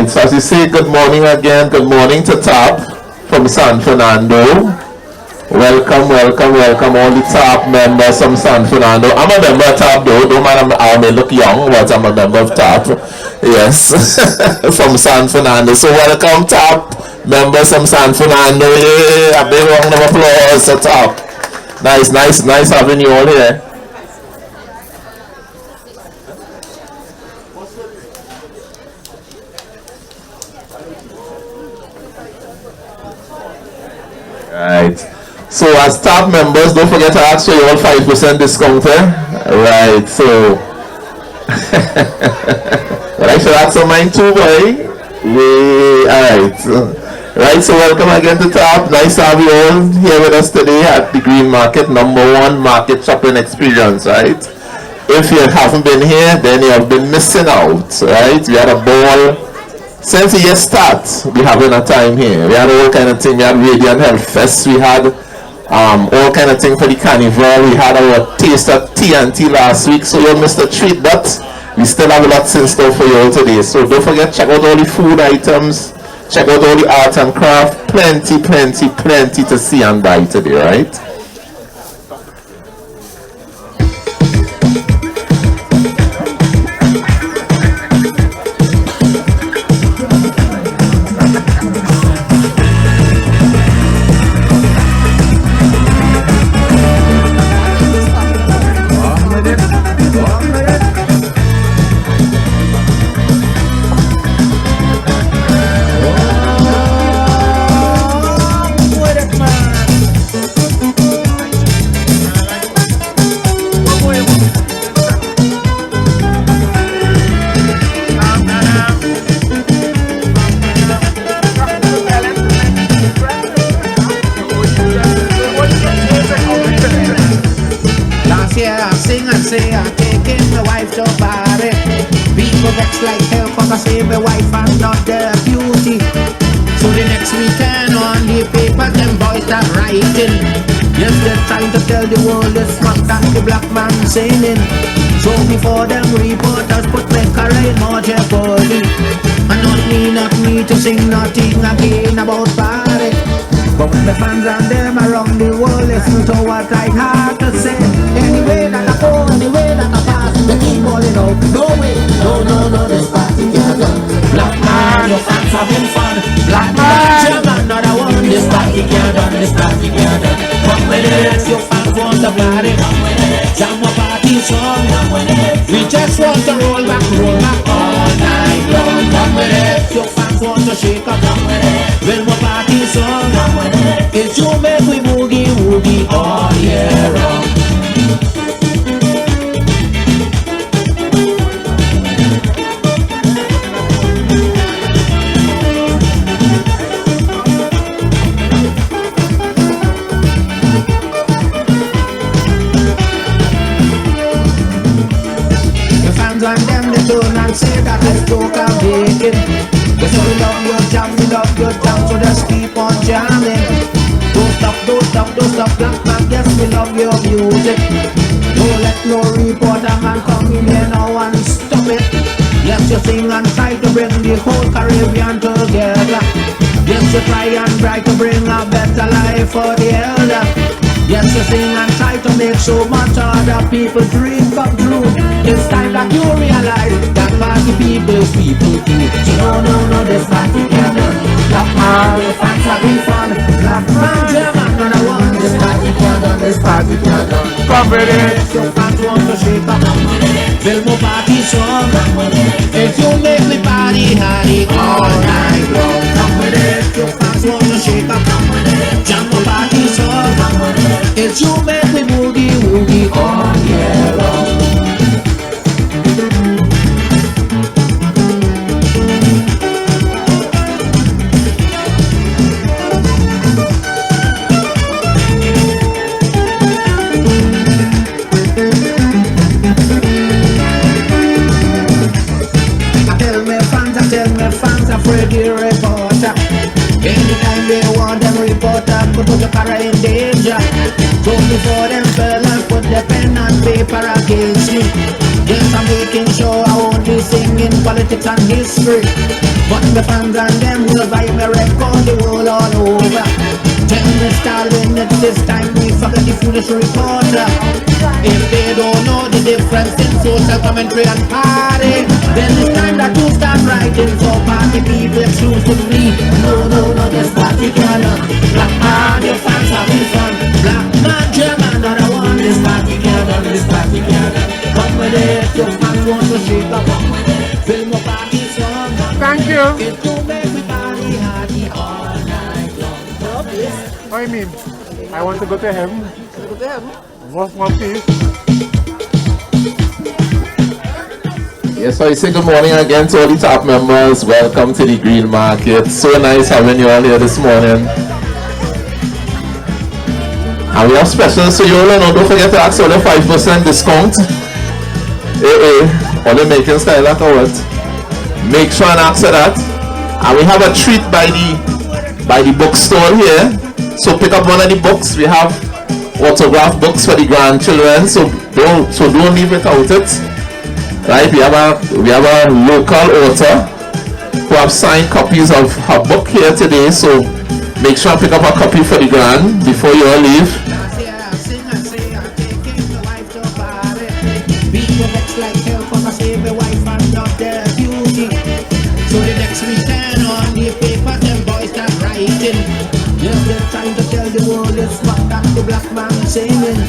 Right, so as you say, good morning again. Good morning to TARP from San Fernando. Welcome, welcome, welcome all the TARP members from San Fernando. I'm a member of TARP though. Don't mind I may look young, but I'm a member of TARP. Yes, from San Fernando. So welcome TARP members from San Fernando. Yeah, a big round of applause to TARP. Nice having you all here. Right. So as TARP members, don't forget to ask for your 5% discount. Right. So well, I should ask for mine too, boy. Alright. Right, so welcome again to TARP. Nice to have you all here with us today at the Green Market, #1 market shopping experience, right? If you haven't been here, then you have been missing out, right? We had a ball. Since the year starts, we having a time here. We had all kind of thing. We had Radiant Health Fest. We had all kind of thing for the carnival. We had our taste of TNT last week, so you missed a treat, but we still have lots in store for you all today. So don't forget, check out all the food items, check out all the art and craft. Plenty to see and buy today, right? Sailing. So before them reporters put their career in more jeopardy. And not me to sing nothing again about party. But when the fans and them around the world listen to what I have to say. Anyway that I go, anyway that I pass, they keep calling out. No way, no, this party can't done. Black man, your fans having fun. Black man, German, not a one. This party can't done, this party can't done. Come with it, your fans want to party. Come with it. Jam a party song. We just want to roll back all night long. Come with it. Your fans want to shake up. Come with it. When we party song, it's you make we boogie all year round. And them they turn and say that let's talk and make it. They say we love your jam, so just keep on jamming. Don't stop, black man, yes we love your music. Don't let no reporter man come in here now and stop it. Yes you sing and try to bring the whole Caribbean together. Yes you try to bring a better life for the elder. Yes, you sing and try to make so much other people's dream come true. It's time that you realize that party people is people too. So no, this party can't done. Black man, your fans having fun. Black man, German, not a one. This party can't done, this party can't done. Come with it. Your fans want to shake up. Build more party song. If you make me party hardy all night long. Come with it. Your fans want to shake up. Jump a party song. It's you make me boogie all year long. I tell me fans afraid the reporter. Anytime they want them reporter, put your car in danger. So before them fell and put the pen and paper against me. Yes, I'm making sure I won't be singing politics and history. But the fans and them will buy me record the world all over. Tell me style when it's this time we forget the foolish reporter. If they don't know the difference in social commentary and party, then it's time that you start writing for party people exclusively. No, this party cannot. Black man, your fans having fun. Black man, German, another one. This party cannot, this party cannot. Come with it, your fans want to shake up. Film a party song. Thank you. It will make me party hardy all night long. What do you mean? I want to go to heaven. Go to heaven. One piece. Yes, so I say good morning again to all the top members. Welcome to the Green Market. So nice having you all here this morning. And we have specials, so you all know, don't forget to ask for the 5% discount. All the making style like what? Make sure and ask for that. And we have a treat by the bookstore here. So pick up one of the books. We have autograph books for the grandchildren, so don't leave without it. Right, we have a local author who have signed copies of her book here today, so make sure and pick up a copy for the grand before you all leave. So the next weekend on the paper, them boys start writing. Just the time to tell the world it's what that the black man singing.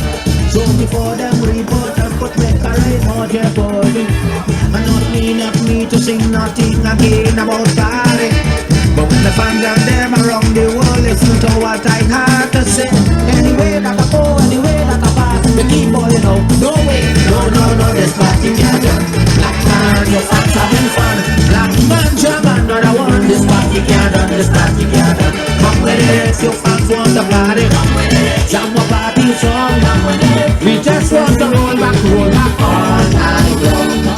So before them report and put me carry more jeopardy. And not me to sing nothing again about party. But when the fans and them around the world listen to what I had to say. Anyway that I go, anyway that I pass, we keep on, you know. No way, no, this party can't done. Black man, your fans having fun. Black man, German, another one. This party can't done, this party can't done. Come with it, your fans want to party. Come with it, jam a party song. Come with it, we just want to roll back all night long.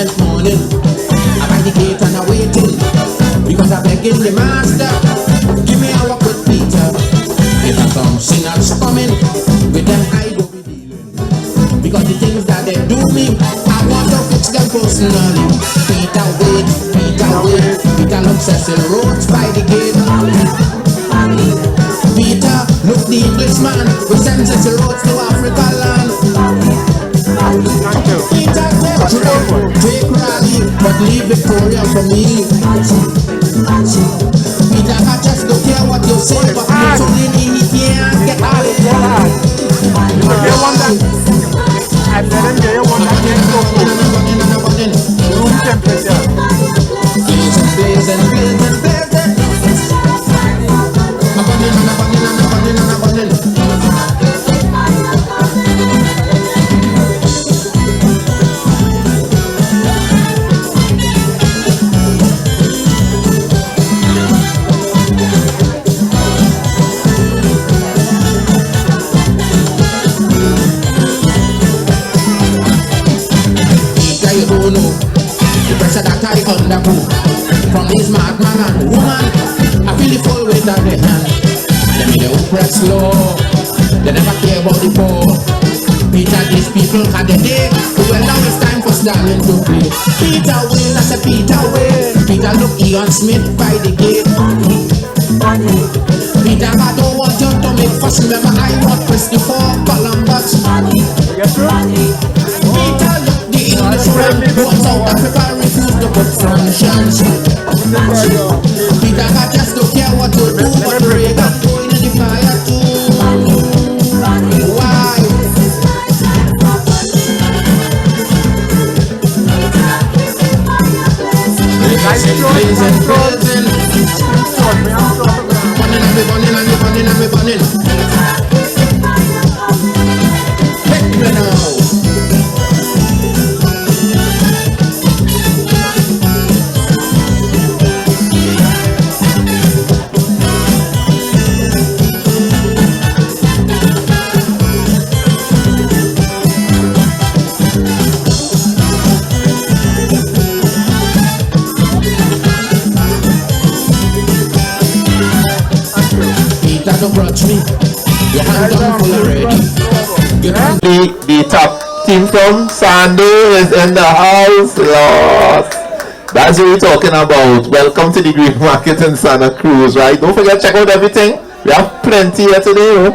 judgment morning. I'm by the gate and I'm waiting, because I'm begging the master, give me a walk with Peter. If I come sinners coming, with them I go be dealing, because the things that they do me, I want to fix them personally. Peter wait, Peter looks at the roads by the gate. Peter, look the Englishman who sends us the roads to Africa land. Peter, take rally, but leave Victoria for me. Peter, I just don't care what you say, but you're telling me he can't get out of here. I said him there, one that can't go cold. Room temperature. Blazing. From this madman and woman, I feel the full weight of the hand. Them in the oppressed law, they never care about the poor. Peter, these people had a day, well now it's time for Stalin to play. Peter Will, I said Peter Will. Peter look Ian Smith by the gate. Peter, I don't want you to make fuss, remember I want Christopher Columbus. Peter look the Englishman, who was South Africa, refused to put sanctions. Peter, I just don't care what you do, but Reagan going in the fire too. Why? Burning. Take me now. Don't grudge me. Your hand done full already. The top team from Sandy is in the house. Lord. That's what we're talking about. Welcome to the Green Market in Santa Cruz, right? Don't forget, check out everything. We have plenty here today,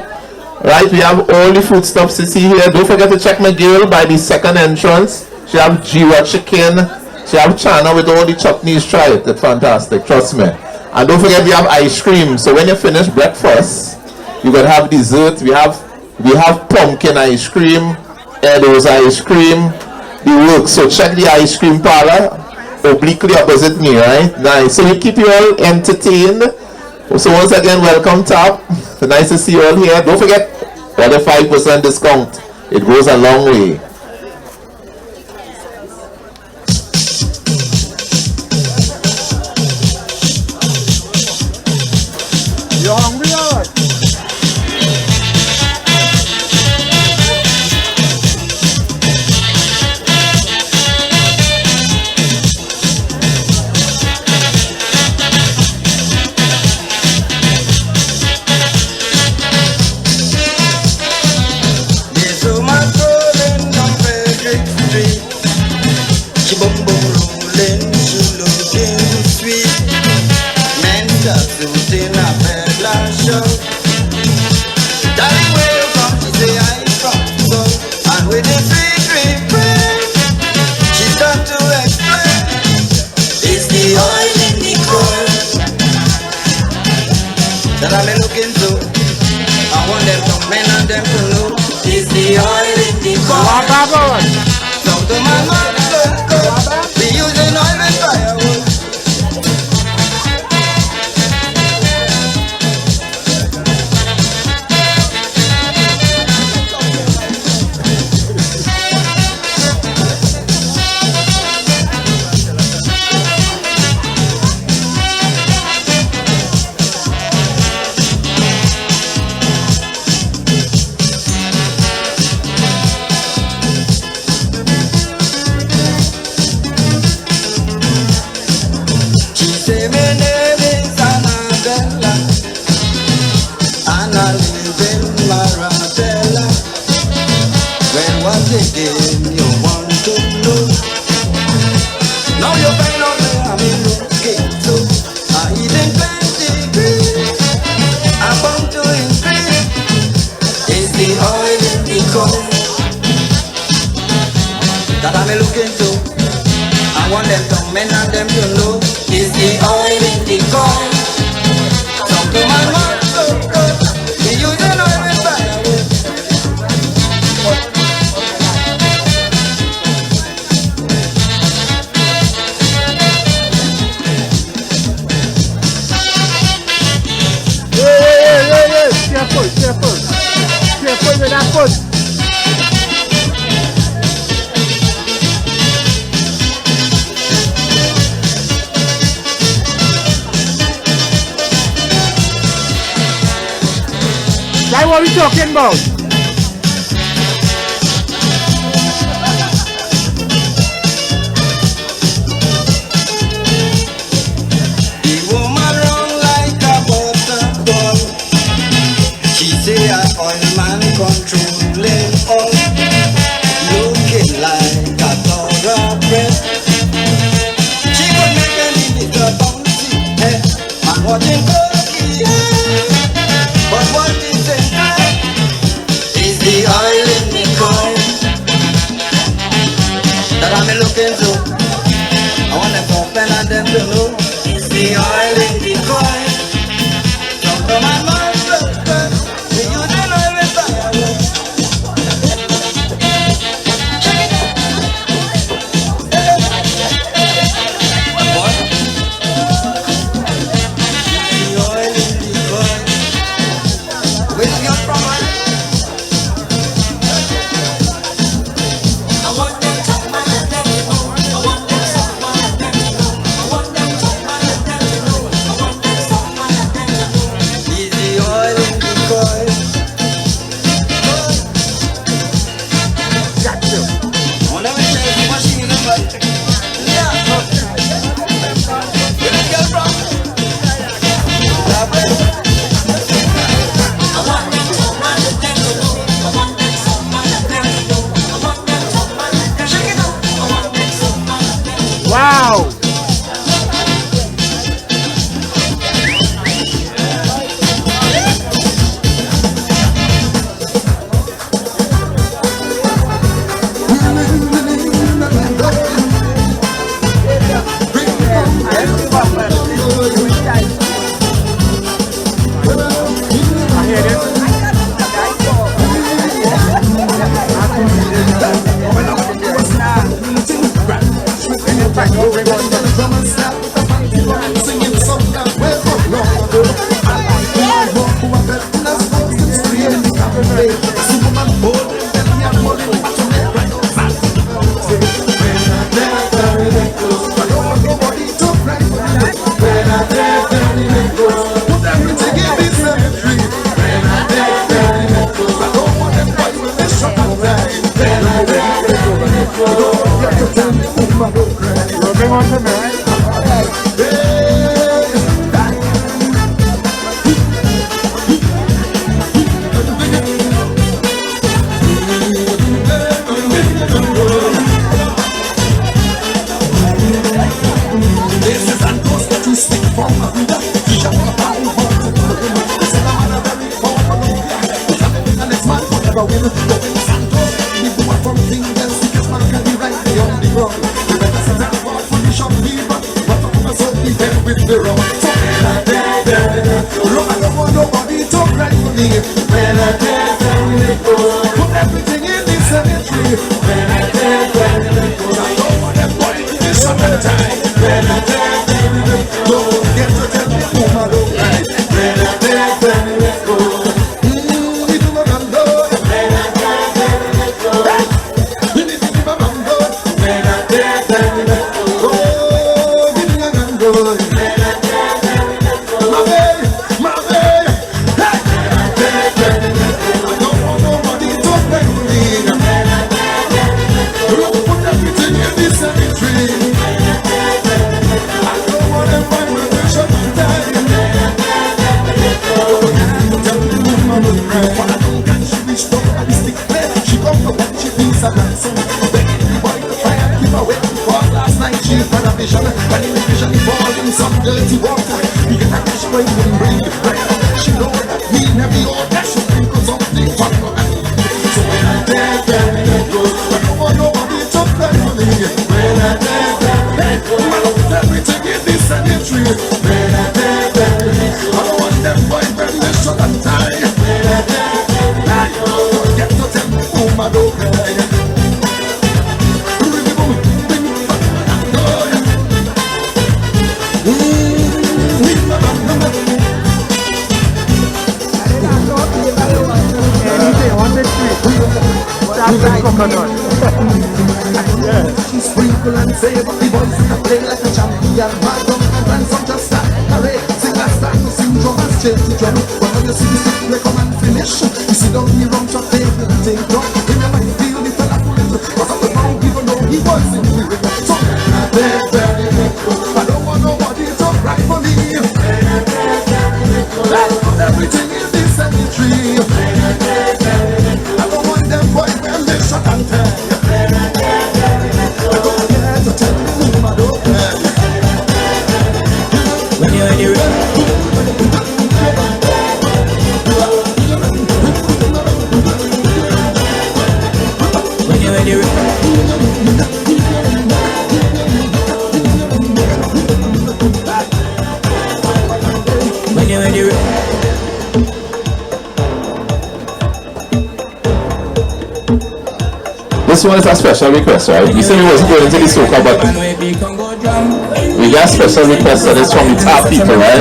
right? We have all the foodstuffs to see here. Don't forget to check my girl by the second entrance. She have Jiwa chicken. She have chana with all the chutneys. Try it. It's fantastic. Trust me. And don't forget we have ice cream. So when you finish breakfast, you gotta have dessert. We have pumpkin ice cream, Edo's ice cream, the works. So check the ice cream parlor, obliquely opposite me, right? Nice. So we keep you all entertained. So once again, welcome top. Nice to see you all here. Don't forget, for the 5% discount. It goes a long way. You're hungry or what? There's so much rolling on Frederick Street. She boom boom rolling, she looking sweet. Men just losing a peddler show. Darling, where you from? She say I'm from so. And with the sweet refrain, she start to explain. It's the oil in the coal that I'm looking to. I want them to men and them to know. It's the oil in the coal. Talk to my man, we using oil and firewood. again you want to know. Now you find out that I'm looking so I eating plenty. I'm bound to increase. It's the oil in the coal that I'm looking to. I want them to men and them to know. It's the oil in the coal. Talk to my mouth so good. We use an oil with firewood. Careful, careful. Careful with that foot. That's what we talking about. The woman run like a butterball. She say an oil man controlling all, looking like a thoroughbred. She could make any little bouncy head and watching cookie. But what is it is the oil in the coin that I'm looking to. I want them to open and them to know it's the oil in the coin. Come to my mind, brother. We use the oil with firewood. Check it out. What? The oil in the coin. Where you got from, man? Is the oil in the coin? Got you. Oh, let me check the machine, man. Yeah. Where you got from? Check it out. Wow. I hear this. Bring on to me, right? a dancing. Begging the boy to try and keep away. Because last night she had a vision, and in the vision he fall in some dirty water. He get a cash boy wouldn't bring the prayer. She know that he never ought that she sprinkles something from her hand. So when I take that goes, I don't want nobody to play for me. When I take that goes, I don't want everything in this sanitary. When I take that goes, I don't want them boys when they shut and tie. When I take that goes, forget to tell me whom I don't cry. She sprinkle and save up the boys in the play like a champion. My drum and ransom just start parade. Sing and start to sing drum and chase the drum. But when you see the stick play come and finish, you see down the wrong track table and take drum. In your mind feel the fella pull it. Cause of the wrong people know he was in the ring. So I don't want nobody to cry for me. I put everything in this cemetery. I don't want them boys when they shut and tell. I don't care to tell me whom I don't care. When you're in the room. When you're in the room. When you're in the room. This one is a special request, right? You said we wasn't going into the soca, but we got special requests on this from the top people, right?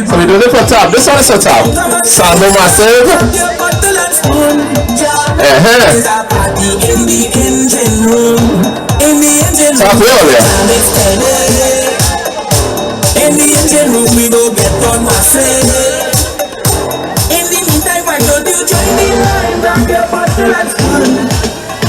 So we do it for top. This one is for top. Sambo Massive. Top earlier. In the engine room we go get on massive. In the meantime, why don't you join the line? Grab your bottle and spoon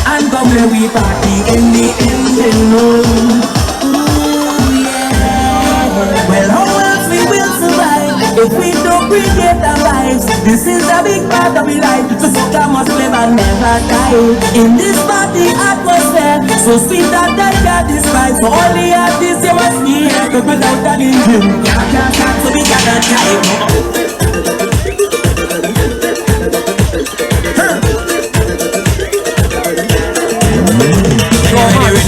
and come where we party in the engine room. Ooh, yeah. Well, how else we will survive if we don't create our lives? This is a big part of our life. So soca must live and never die in this party atmosphere. So sweet that I can't describe. So all the artists you must be here, but without an engine, can't so we cannot drive.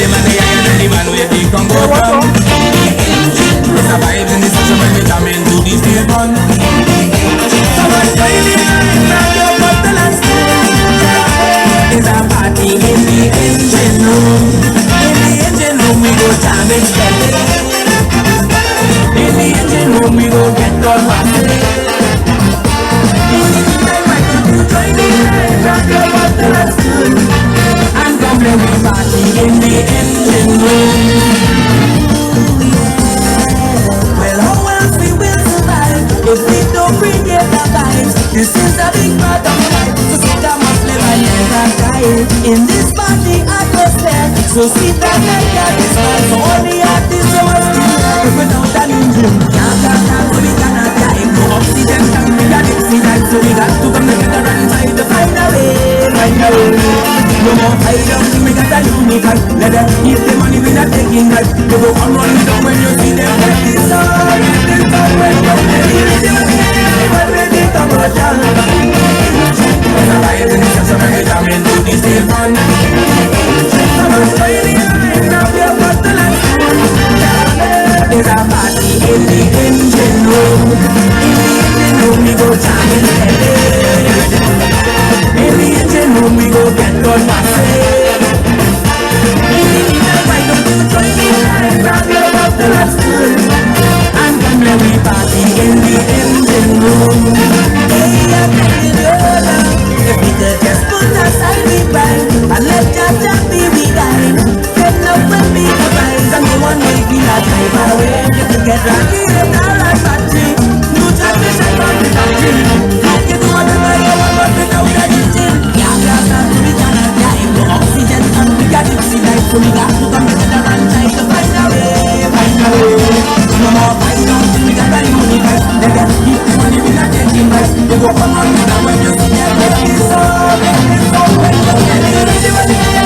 The man, the man where we come go from. It's a vibe in the session when we come into the station. So much baby, now your bottle and spoon. It's a party in the engine room. In the engine room we go jam and steady. In the engine room we go get on massive. In the meantime, why don't you join the line? Grab your bottle and spoon and come let me party in the engine room. Well, how else we will survive if we don't bring it our vibes? This is a big part of life. So soca must live and never die in this party atmosphere. So sweet that I can't describe. So all the artists you must be here without an engine. Can't, so we cannot die. No oxygen, can't be a Dixie night. So we got to come together and try to find a way, find a way. No more hide down, we got a unicorn. Let them keep the money, we not taking that. You go on run down when you see them. When this song, when you're ready to go down. There's a vibe in the session when we come into the station. So much baby, now we have got the last one. There's a party in the engine room. In the engine room we go jamming steady. In the engine room we go get on massive. In the meantime, why don't you join the line? Grab your bottle and spoon and come let me party in the engine room. Hey, I'm telling you now, if we could just put aside the pride and let Jah be the guide, then love will be the prize and no one will be a drive away. If you get lucky in our life battery, no transmission from the country. You can do whatever you want, but without a engine, we cannot drive. No oxygen and we got it tonight, so we got to come together and try to find a way, find a way. No more fight down till we got a universe. Let them keep the money, we not taking back. They go come on now when you see them. Let this song, when you get it.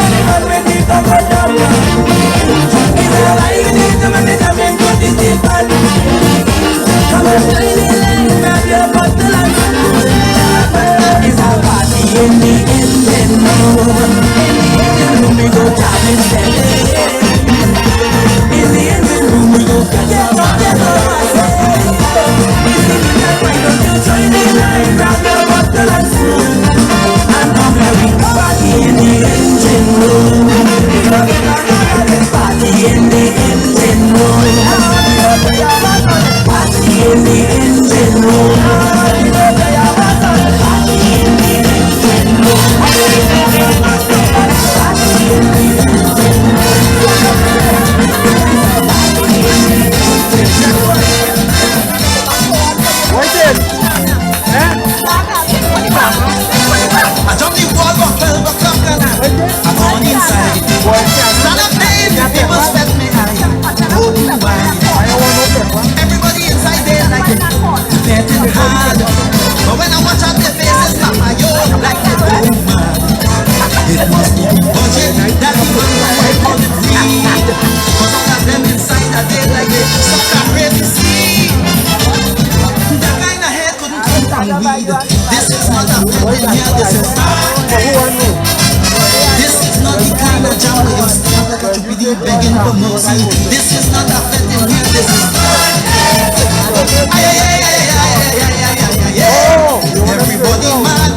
I'm on inside. Stand up there, people step me high. Oh, why? Everybody inside there like it, getting hard. But when I watch out their faces, not my own, like they oh man. It must be the budget that the one I call it need. Cause all of them inside are dead like they suck a crazy seed. That kind of head couldn't come from weed. This is not a friend here, this is this is not the kind of jam where you're stuck to be the begging for mercy. This is not a friend in here, this is everybody mad.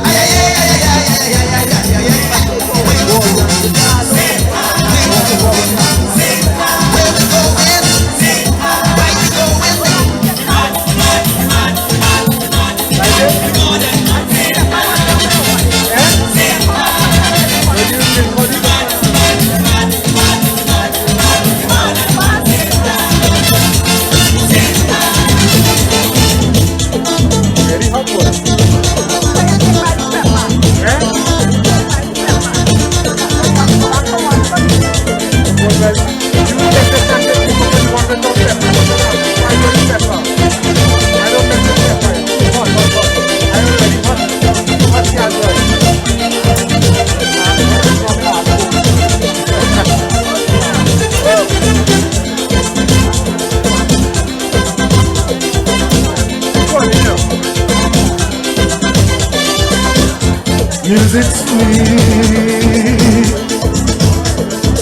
Music sweet,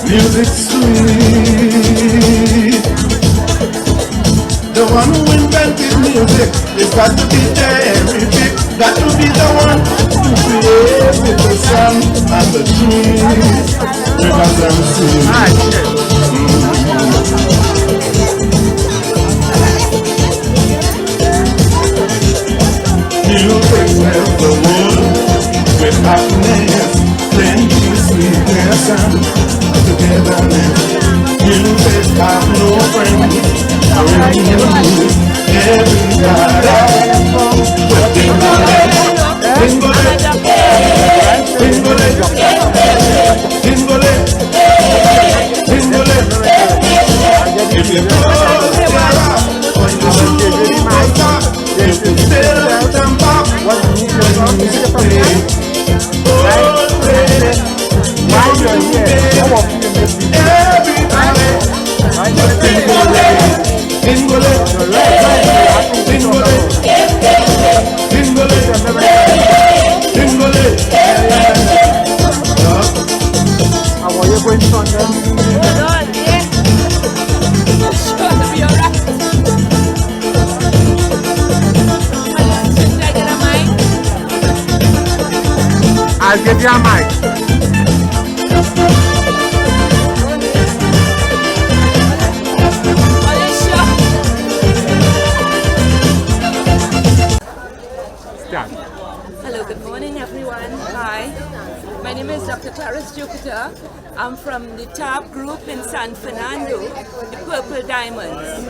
music sweet. The one who invented music is got to be terrific. Got to be the one who created the sun and the trees, rivers and seas. Music helps the world with happiness, plenty sweetness and togetherness. Music have no friends, only you, everybody. But dingle-leg, dingle-leg, dingle-leg, dingle-leg, dingle-leg. If you close your eyes, or you shoot my top, if you still jump up, when you play. I'll give you a mic. Hello, good morning everyone. Hi, my name is Dr. Jupiter. I'm from the TTARP group in San Fernando, the Purple Diamonds,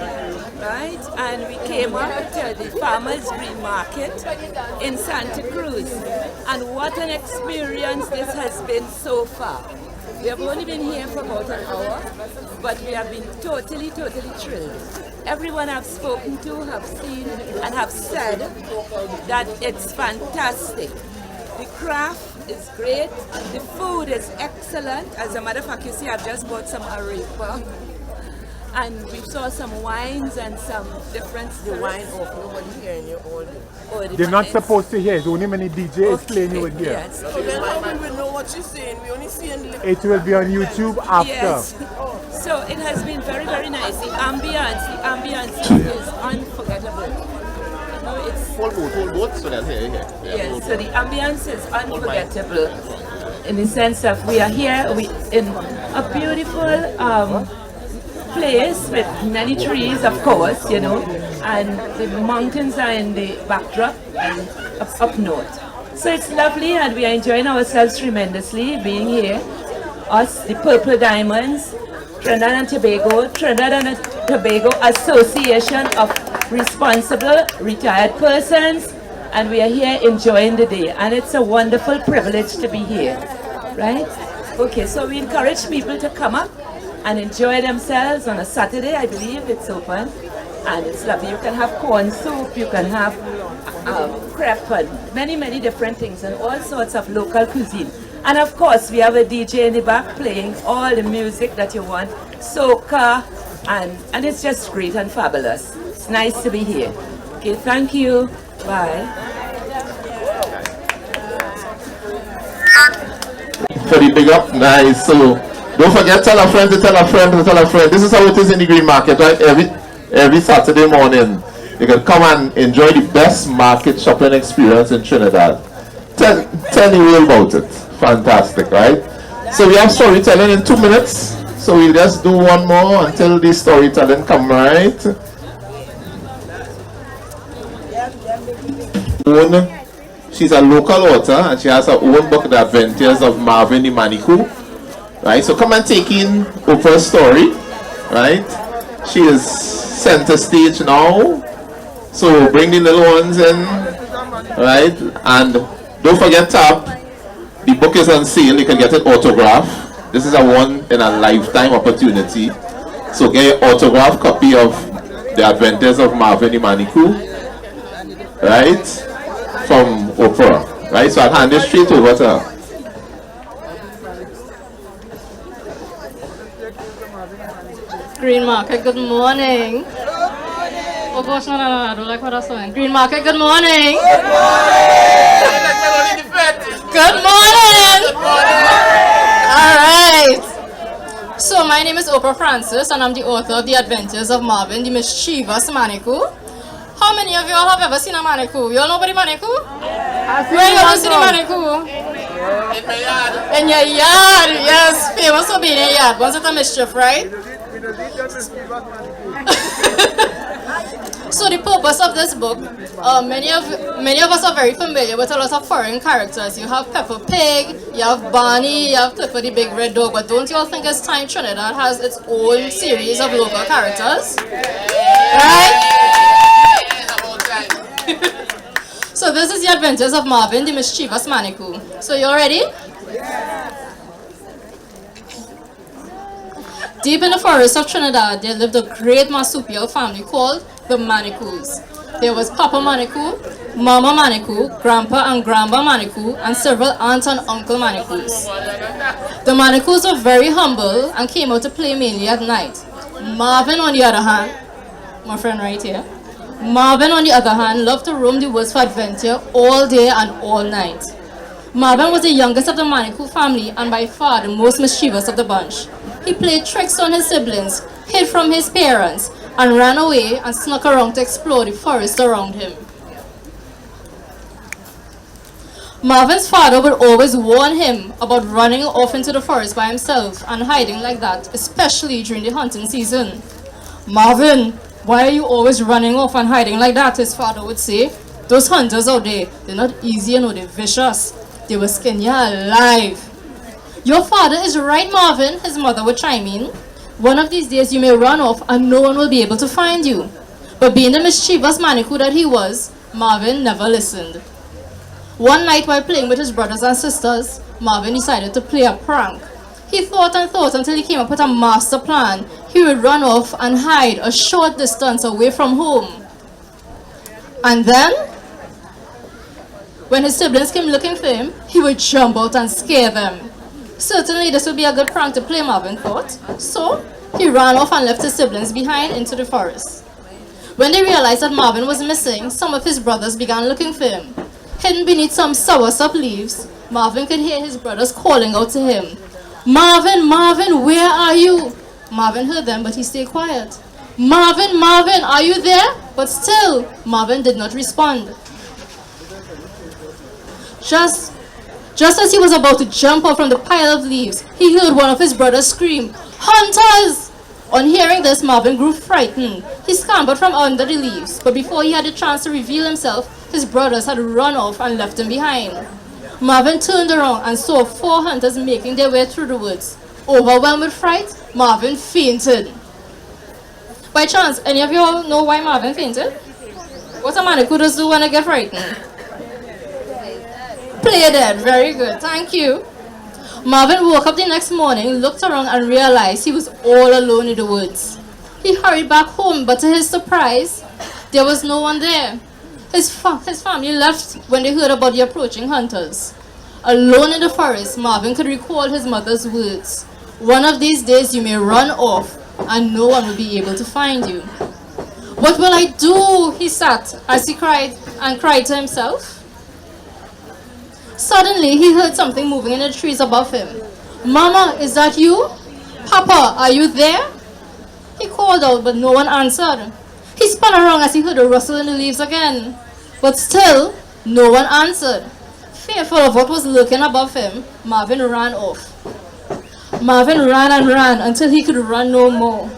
right? And we came up to the Farmers Green Market in Santa Cruz. And what an experience this has been so far. We have only been here for about an hour, but we have been totally thrilled. Everyone I've spoken to have seen and have said that it's fantastic. The craft is great, the food is excellent. As a matter of fact, you see I've just bought some arepa. And we saw some wines and some different spirits. The wine off, nobody hearing you all day. They're not supposed to hear. It's only many DJs playing you would hear. Yes. So then how will we know what she's saying? We only see in the... It will be on YouTube after. Yes. So it has been very nice. The ambience is unforgettable. You know, it's Whole boat, so that's here. yes. So the ambience is unforgettable in the sense of we are here in a beautiful place with many trees, of course, you know, and the mountains are in the backdrop and up north. So it's lovely and we are enjoying ourselves tremendously being here. Us, the Purple Diamonds, Trinidad and Tobago Association of Responsible Retired Persons, and we are here enjoying the day. And it's a wonderful privilege to be here, right? Okay, so we encourage people to come up and enjoy themselves on a Saturday. I believe it's open and it's lovely. You can have corn soup, you can have crepe and many different things and all sorts of local cuisine. And of course, we have a DJ in the back playing all the music that you want, soca, and it's just great and fabulous. It's nice to be here. Okay, thank you. Bye. For the big up, nice. So don't forget, tell a friend to tell a friend to tell a friend. This is how it is in the Green Market, right? Every Saturday morning, you can come and enjoy the best market shopping experience in Trinidad. Tell the world about it. Fantastic, right? So we have storytelling in 2 minutes. So we'll just do one more until the storytelling come, right? She's a local author and she has her own book, The Adventures of Marvin the Manitou. Right? So come and take in Oprah's story. Right? She is center stage now. So bring the little ones in. Right? And don't forget TTARP. The book is on sale. You can get it autographed. This is a one in a lifetime opportunity. So get your autographed copy of The Adventures of Marvin the Manitou. Right? From Oprah. Right? So I'll hand it straight over to her. Green Market, good morning. Oh gosh, no, I don't like what I'm saying. Green Market, good morning. Good morning. All right. So my name is Oprah Francis and I'm the author of The Adventures of Marvin the Mischievous Manitou. How many of y'all have ever seen a Manitou? You all know about the Manitou? Where you ever seen a Manitou? In your yard, yes. Famous for being in your yard. Once it's a mischief, right? So the purpose of this book, many of us are very familiar with a lot of foreign characters. You have Peppa Pig, you have Barney, you have Clifford the Big Red Dog, but don't you all think it's time Trinidad has its own series of local characters? Right? So this is The Adventures of Marvin the Mischievous Manitou. So you all ready? Deep in the forests of Trinidad, there lived a great marsupial family called the Manicous. There was Papa Manitou, Mama Manitou, Grandpa and Grandma Manitou, and several aunts and uncle Manicous. The Manicous were very humble and came out to play mainly at night. Marvin, on the other hand, my friend right here, Marvin, on the other hand, loved to roam the woods for adventure all day and all night. Marvin was the youngest of the Manitou family and by far the most mischievous of the bunch. He played tricks on his siblings, hid from his parents, and ran away and snuck around to explore the forest around him. Marvin's father would always warn him about running off into the forest by himself and hiding like that, especially during the hunting season. "Marvin, why are you always running off and hiding like that?" his father would say. "Those hunters out there, they're not easy, you know, they're vicious. They will skin you alive." "Your father is right, Marvin," his mother would chime in. "One of these days you may run off and no one will be able to find you." But being the mischievous Manitou that he was, Marvin never listened. One night while playing with his brothers and sisters, Marvin decided to play a prank. He thought and thought until he came up with a master plan. He would run off and hide a short distance away from home. And then, when his siblings came looking for him, he would jump out and scare them. Certainly this would be a good prank to play, Marvin thought. So, he ran off and left his siblings behind into the forest. When they realized that Marvin was missing, some of his brothers began looking for him. Hidden beneath some soursop leaves, Marvin could hear his brothers calling out to him. "Marvin, Marvin, where are you?" Marvin heard them, but he stayed quiet. "Marvin, Marvin, are you there?" But still, Marvin did not respond. Just as he was about to jump out from the pile of leaves, he heard one of his brothers scream, "Hunters!" On hearing this, Marvin grew frightened. He scampered from under the leaves, but before he had a chance to reveal himself, his brothers had run off and left him behind. Marvin turned around and saw 4 hunters making their way through the woods. Overwhelmed with fright, Marvin fainted. By chance, any of you all know why Marvin fainted? What a Manitou does do when they get frightened? Play dead. Very good. Thank you. Marvin woke up the next morning, looked around and realized he was all alone in the woods. He hurried back home, but to his surprise, there was no one there. His family left when they heard about the approaching hunters. Alone in the forest, Marvin could recall his mother's words. One of these days you may run off and no one will be able to find you. What will I do? He sat as he cried to himself. Suddenly, he heard something moving in the trees above him. Mama, is that you? Papa, are you there? He called out, but no one answered. He spun around as he heard a rustle in the leaves again. But still, no one answered. Fearful of what was lurking above him, Marvin ran off. Marvin ran and ran until he could run no more.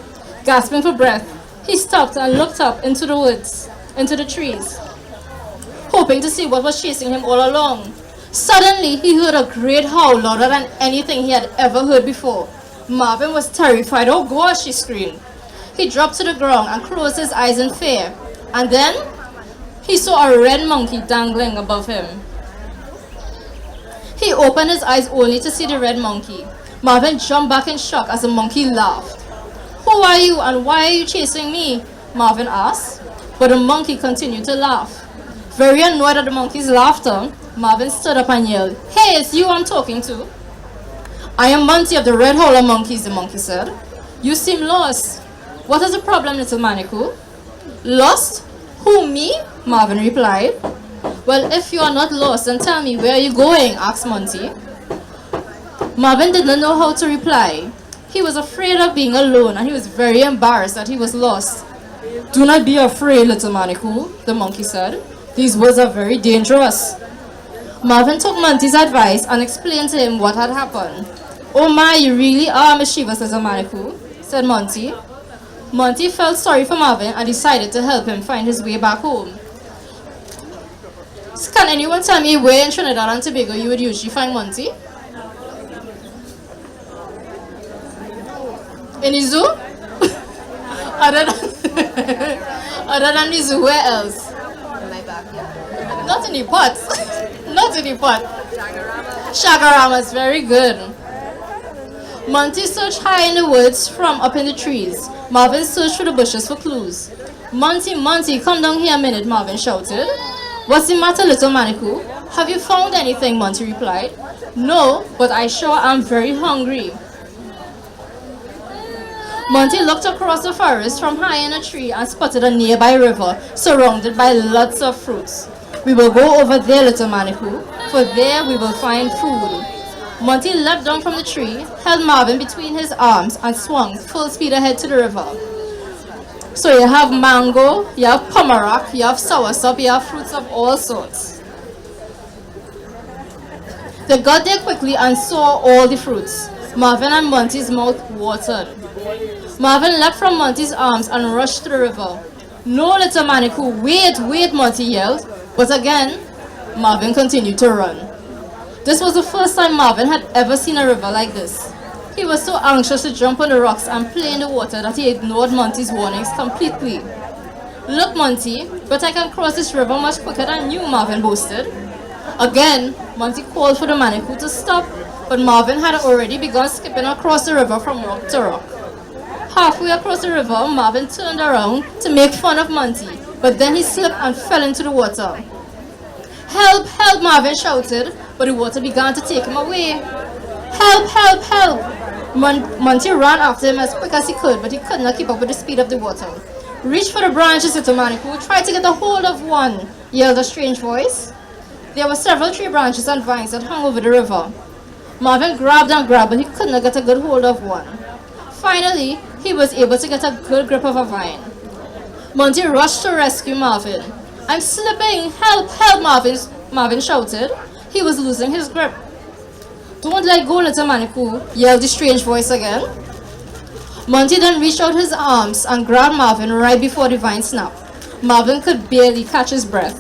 Gasping for breath, he stopped and looked up into the woods, into the trees, hoping to see what was chasing him all along. Suddenly, he heard a great howl louder than anything he had ever heard before. Marvin was terrified. Oh gosh, he screamed. He dropped to the ground and closed his eyes in fear. And then, he saw a red monkey dangling above him. He opened his eyes only to see the red monkey. Marvin jumped back in shock as the monkey laughed. Who are you and why are you chasing me? Marvin asked. But the monkey continued to laugh. Very annoyed at the monkey's laughter, Marvin stood up and yelled, Hey, it's you I'm talking to. I am Monty of the Red Howler Monkeys, the monkey said. You seem lost. What is the problem, little Manikou? Lost? Who, me? Marvin replied. Well, if you are not lost, then tell me, where are you going? Asked Monty. Marvin did not know how to reply. He was afraid of being alone and he was very embarrassed that he was lost. Do not be afraid, little Manikou, the monkey said. These words are very dangerous. Marvin took Monty's advice and explained to him what had happened. Oh my, you really are mischievous, little Manikou, said Monty. Monty felt sorry for Marvin and decided to help him find his way back home. Can anyone tell me where in Trinidad and Tobago you would usually find Monty? In the zoo? other than the zoo, where else? In my backyard. Not in the pot. Not in the pot. Shagaramas, very good. Monty searched high in the woods from up in the trees. Marvin searched through the bushes for clues. Monty, come down here a minute, Marvin shouted. What's the matter, little Manikou? Have you found anything, Monty replied. No, but I sure am very hungry. Monty looked across the forest from high in a tree and spotted a nearby river surrounded by lots of fruits. We will go over there, little Manikou, for there we will find food. Monty leapt down from the tree, held Marvin between his arms and swung full speed ahead to the river. So you have mango, you have pomerac, you have soursop, you have fruits of all sorts. They got there quickly and saw all the fruits. Marvin and Monty's mouth watered. Marvin leapt from Monty's arms and rushed to the river. No, little Manikou, wait, Monty yelled. But again, Marvin continued to run. This was the first time Marvin had ever seen a river like this. He was so anxious to jump on the rocks and play in the water that he ignored Monty's warnings completely. Look, Monty, but I can cross this river much quicker than you, Marvin boasted. Again, Monty called for the Manikou to stop, but Marvin had already begun skipping across the river from rock to rock. Halfway across the river, Marvin turned around to make fun of Monty, but then he slipped and fell into the water. Help, help, Marvin shouted, but the water began to take him away. Help, help, help! Monty ran after him as quick as he could, but he could not keep up with the speed of the water. Reach for the branches, little Manikou. Try to get a hold of one, yelled a strange voice. There were several tree branches and vines that hung over the river. Marvin grabbed and grabbed, but he could not get a good hold of one. Finally, he was able to get a good grip of a vine. Monty rushed to rescue Marvin. I'm slipping! Help! Help! Marvin shouted. He was losing his grip. Don't let go, little Manikou, yelled the strange voice again. Monty then reached out his arms and grabbed Marvin right before the vine snapped. Marvin could barely catch his breath.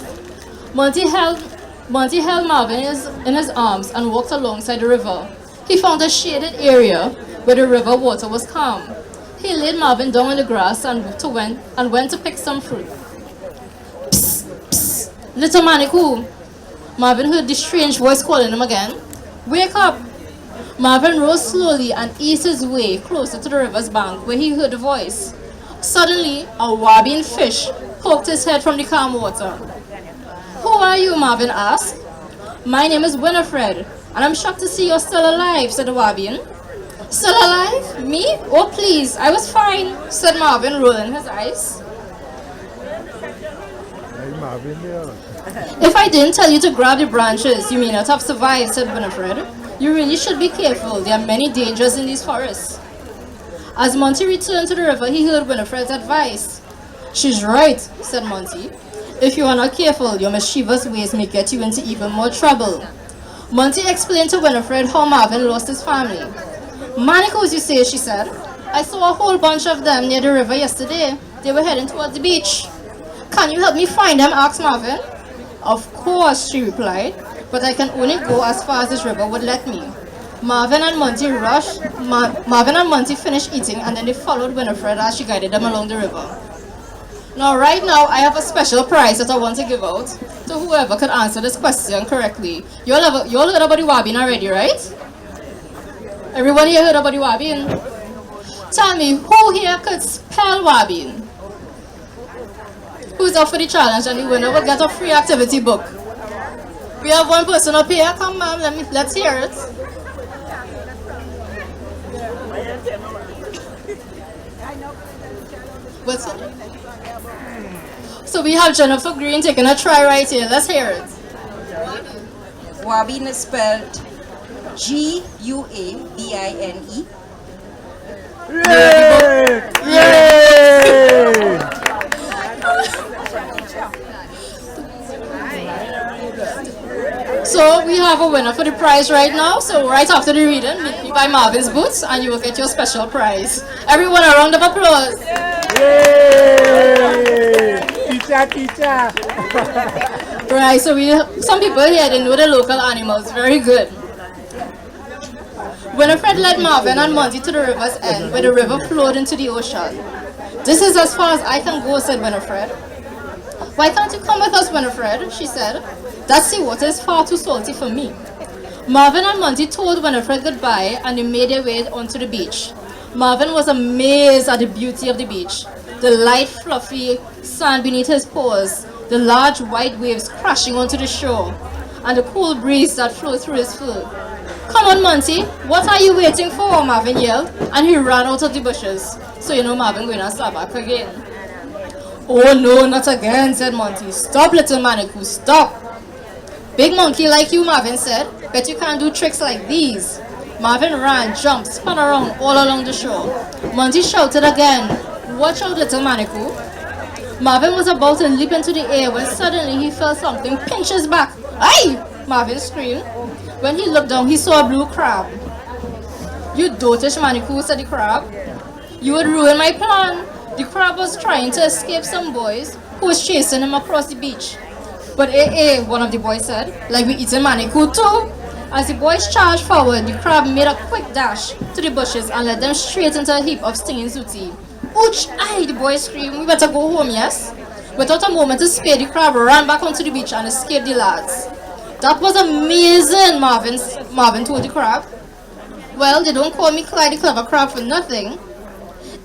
Monty held Marvin in his arms and walked alongside the river. He found a shaded area where the river water was calm. He laid Marvin down on the grass and went to pick some fruit. Psst, psst, little Manikou. Marvin heard the strange voice calling him again. Wake up! Marvin rose slowly and eased his way closer to the river's bank where he heard a voice. Suddenly, a wabbing fish poked his head from the calm water. Who are you? Marvin asked. My name is Winifred, and I'm shocked to see you're still alive, said the wabbing. Still alive? Me? Oh please, I was fine, said Marvin, rolling his eyes. If I didn't tell you to grab the branches, you may not have survived, said Winifred. You really should be careful. There are many dangers in these forests. As Monty returned to the river, he heard Winifred's advice. She's right, said Monty. If you are not careful, your mischievous ways may get you into even more trouble. Monty explained to Winifred how Marvin lost his family. Manacles, you say, she said. I saw a whole bunch of them near the river yesterday. They were heading towards the beach. Can you help me find them? Asked Marvin. Of course, she replied, but I can only go as far as this river would let me. Marvin and Monty finished eating, and then they followed Winifred as she guided them along the river. Right now, I have a special prize that I want to give out to whoever could answer this question correctly. You all heard about the wabbing already, right? Everybody here heard about the wabbing? Tell me, who here could spell wabbing? Who's up for the challenge, and the winner will get a free activity book? We have one person up here. Come on, let's hear it. What's it? So we have Jennifer Green taking a try right here. Let's hear it. Wabbing is spelled G-U-A-B-I-N-E. Yay! Yay! So we have a winner for the prize right now. So right after the reading, meet me by Marvin's Boots and you will get your special prize. Everyone, a round of applause. Yay! Teacher! Right, so some people here, they know the local animals. Very good. Winifred led Marvin and Monty to the river's end, where the river flowed into the ocean. This is as far as I can go, said Winifred. Why can't you come with us, Winifred? She said. That seawater is far too salty for me. Marvin and Monty told Winifred goodbye and they made their way onto the beach. Marvin was amazed at the beauty of the beach. The light, fluffy sand beneath his paws, the large white waves crashing onto the shore, and the cool breeze that flowed through his fur. Come on, Monty, what are you waiting for? Marvin yelled, and he ran out of the bushes. So you know Marvin going to start back again. Oh no, not again, said Monty. Stop, little Manikou, stop. Big monkey like you, Marvin said. Bet you can't do tricks like these. Marvin ran, jumped, spun around all along the shore. Monty shouted again, watch out, little Manikou. Marvin was about to leap into the air when suddenly he felt something pinch his back. Aye! Marvin screamed. When he looked down, he saw a blue crab. You dotish Manikou, said the crab. You would ruin my plan. The crab was trying to escape some boys who was chasing him across the beach. But one of the boys said, like we eating Manikou too. As the boys charged forward, the crab made a quick dash to the bushes and led them straight into a heap of stinging zooty. Ouch! Aye, the boys screamed, we better go home, yes? Without a moment to spare, the crab ran back onto the beach and escaped the lads. That was amazing, Marvin told the crab. Well, they don't call me Clyde the clever crab for nothing.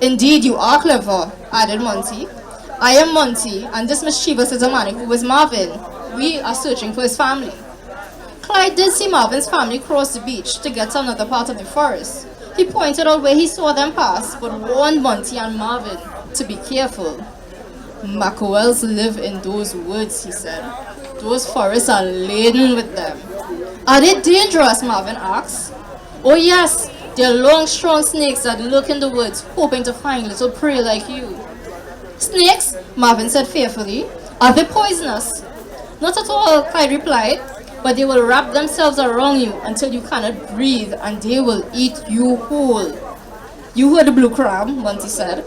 Indeed, you are clever, added Monty. I am Monty, and this mischievous little Manikou is Marvin. We are searching for his family. Clyde did see Marvin's family cross the beach to get to another part of the forest. He pointed out where he saw them pass, but warned Monty and Marvin to be careful. Mackerels live in those woods, he said. Those forests are laden with them. Are they dangerous? Marvin asked. Oh yes, they are long, strong snakes that lurk in the woods, hoping to find little prey like you. Snakes? Marvin said fearfully. Are they poisonous? Not at all, Clyde replied, but they will wrap themselves around you until you cannot breathe and they will eat you whole. You heard the blue crab, Monty said.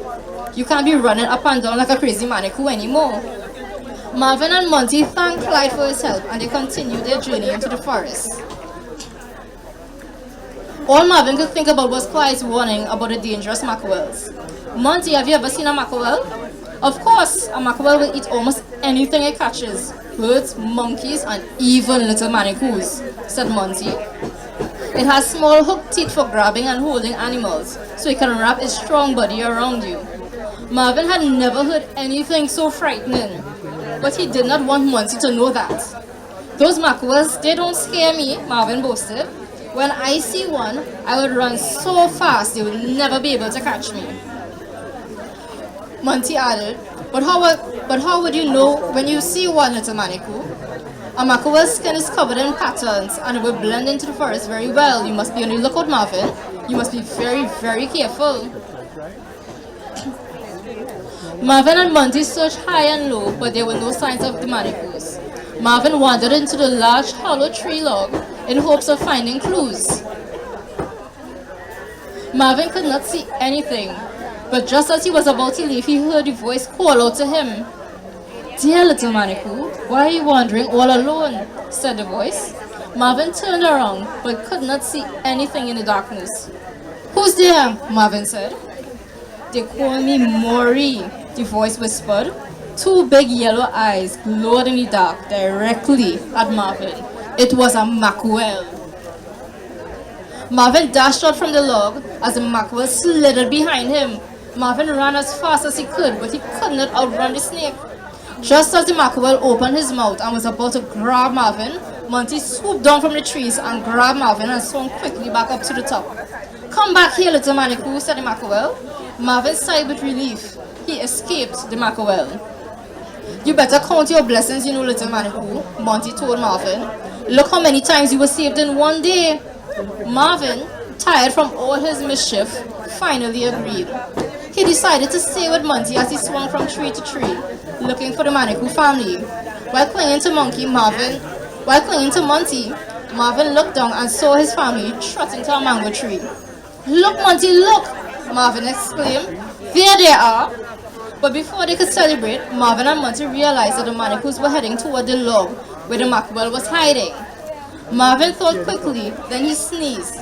You can't be running up and down like a crazy Manikou anymore. Marvin and Monty thanked Clyde for his help and they continued their journey into the forest. All Marvin could think about was Clyde's warning about the dangerous mackerels. Monty, have you ever seen a mackerel? Of course, a mackerel will eat almost anything it catches. Birds, monkeys, and even little Manicous, said Monty. It has small hooked teeth for grabbing and holding animals, so it can wrap its strong body around you. Marvin had never heard anything so frightening, but he did not want Monty to know that. Those macaques, they don't scare me, Marvin boasted. When I see one, I would run so fast they would never be able to catch me. Monty added, but how would you know when you see one, little Manikou? A macaque's skin is covered in patterns and it will blend into the forest very well. You must be on the lookout, Marvin. You must be very, very careful. Marvin and Monty searched high and low, but there were no signs of the Manicous. Marvin wandered into the large hollow tree log in hopes of finding clues. Marvin could not see anything, but just as he was about to leave, he heard a voice call out to him. "Dear little Manikou, why are you wandering all alone?" said the voice. Marvin turned around, but could not see anything in the darkness. "Who's there?" Marvin said. "They call me Maury," the voice whispered. Two big yellow eyes glowed in the dark directly at Marvin. It was a Macaque. Marvin dashed out from the log as the Macaque slithered behind him. Marvin ran as fast as he could, but he could not outrun the snake. Just as the Macaque opened his mouth and was about to grab Marvin, Monty swooped down from the trees and grabbed Marvin and swung quickly back up to the top. "Come back here, little Manikou," said the Macaque. Marvin sighed with relief. He escaped the Macaque. "You better count your blessings, you know, little Manikou," Monty told Marvin. "Look how many times you were saved in one day." Marvin, tired from all his mischief, finally agreed. He decided to stay with Monty as he swung from tree to tree, looking for the Manikou family. While clinging to Monty, Marvin looked down and saw his family trotting to a mango tree. "Look, Monty, look!" Marvin exclaimed. "There they are!" But before they could celebrate, Marvin and Monty realized that the Manicous were heading toward the log where the Macaque was hiding. Marvin thought quickly, then he sneezed.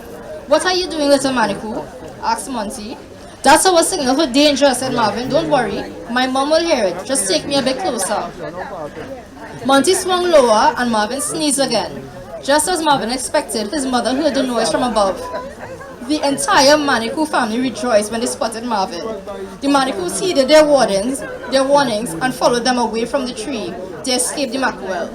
"What are you doing, little Manikou?" asked Monty. "That's our signal for danger," said Marvin. "Don't worry, my mom will hear it. Just take me a bit closer." Monty swung lower and Marvin sneezed again. Just as Marvin expected, his mother heard the noise from above. The entire Manikou family rejoiced when they spotted Marvin. The Manicous heeded their warnings and followed them away from the tree. They escaped the Macaque.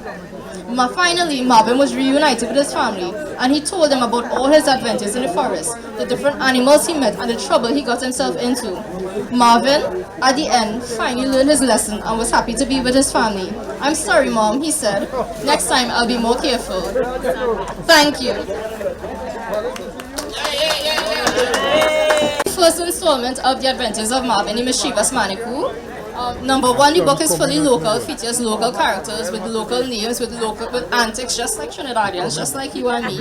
Finally, Marvin was reunited with his family, and he told them about all his adventures in the forest, the different animals he met, and the trouble he got himself into. Marvin, at the end, finally learned his lesson and was happy to be with his family. "I'm sorry, Mom," he said. "Next time I'll be more careful." Thank you. First installment of The Adventures of Marvin the Mischievous Manikou. Number one, the book is fully local, features local characters with local names, with antics, just like Trinidadians, just like you and me.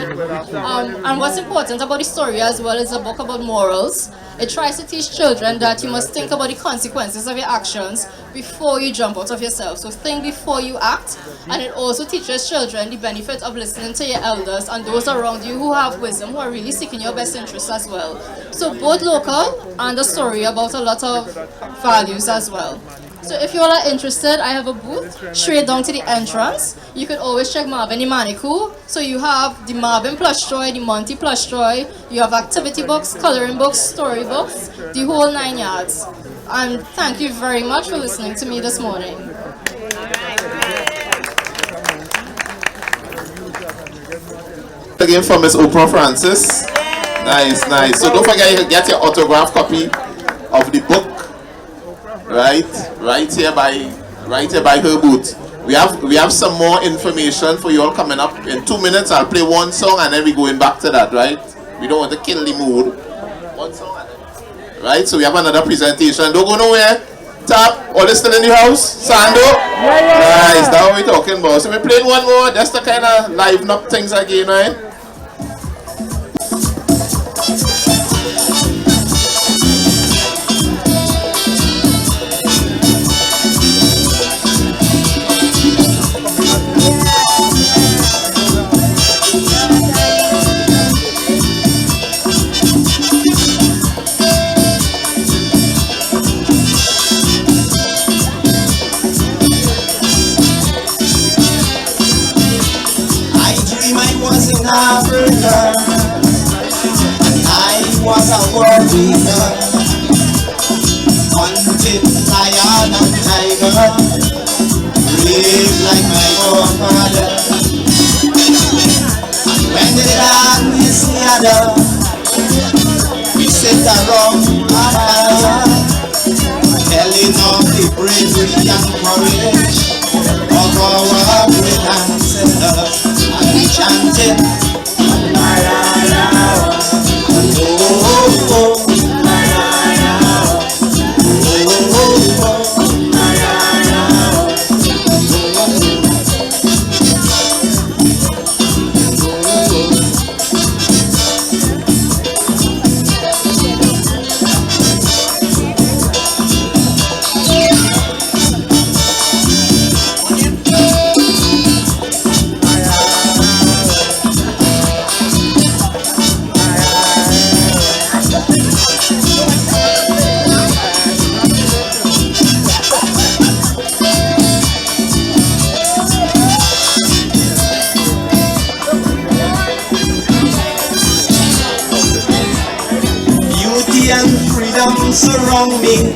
And what's important about the story as well is a book about morals. It tries to teach children that you must think about the consequences of your actions before you jump out of yourself. So think before you act. And it also teaches children the benefit of listening to your elders and those around you who have wisdom, who are really seeking your best interests as well. So both local and a story about a lot of values as well. So if you all are interested, I have a booth straight down to the entrance. You could always check Marvin the Manikou. So you have the Marvin plush toy, the Monty plush toy, you have activity books, coloring books, story books, the whole 9 yards. And thank you very much for listening to me this morning. Again from Miss Oprah Francis. Nice, nice. So don't forget you can get your autograph copy of the book. Right here by her booth. We have some more information for you all coming up in 2 minutes. I'll play one song and then we're going back to that, right? We don't want to kill the mood. One song and then, right? So we have another presentation. Don't go nowhere. Tap, all is still in the house? Sando? Nice, that's what we're talking about. So we're playing one more just to kind of liven up things again, right? Africa, was a warrior, hunted lion and tiger, brave like my forefather. And when the darkness gathered, we sit around a fire, telling of the bravery and courage of our great ancestors, and we chanted, surround me,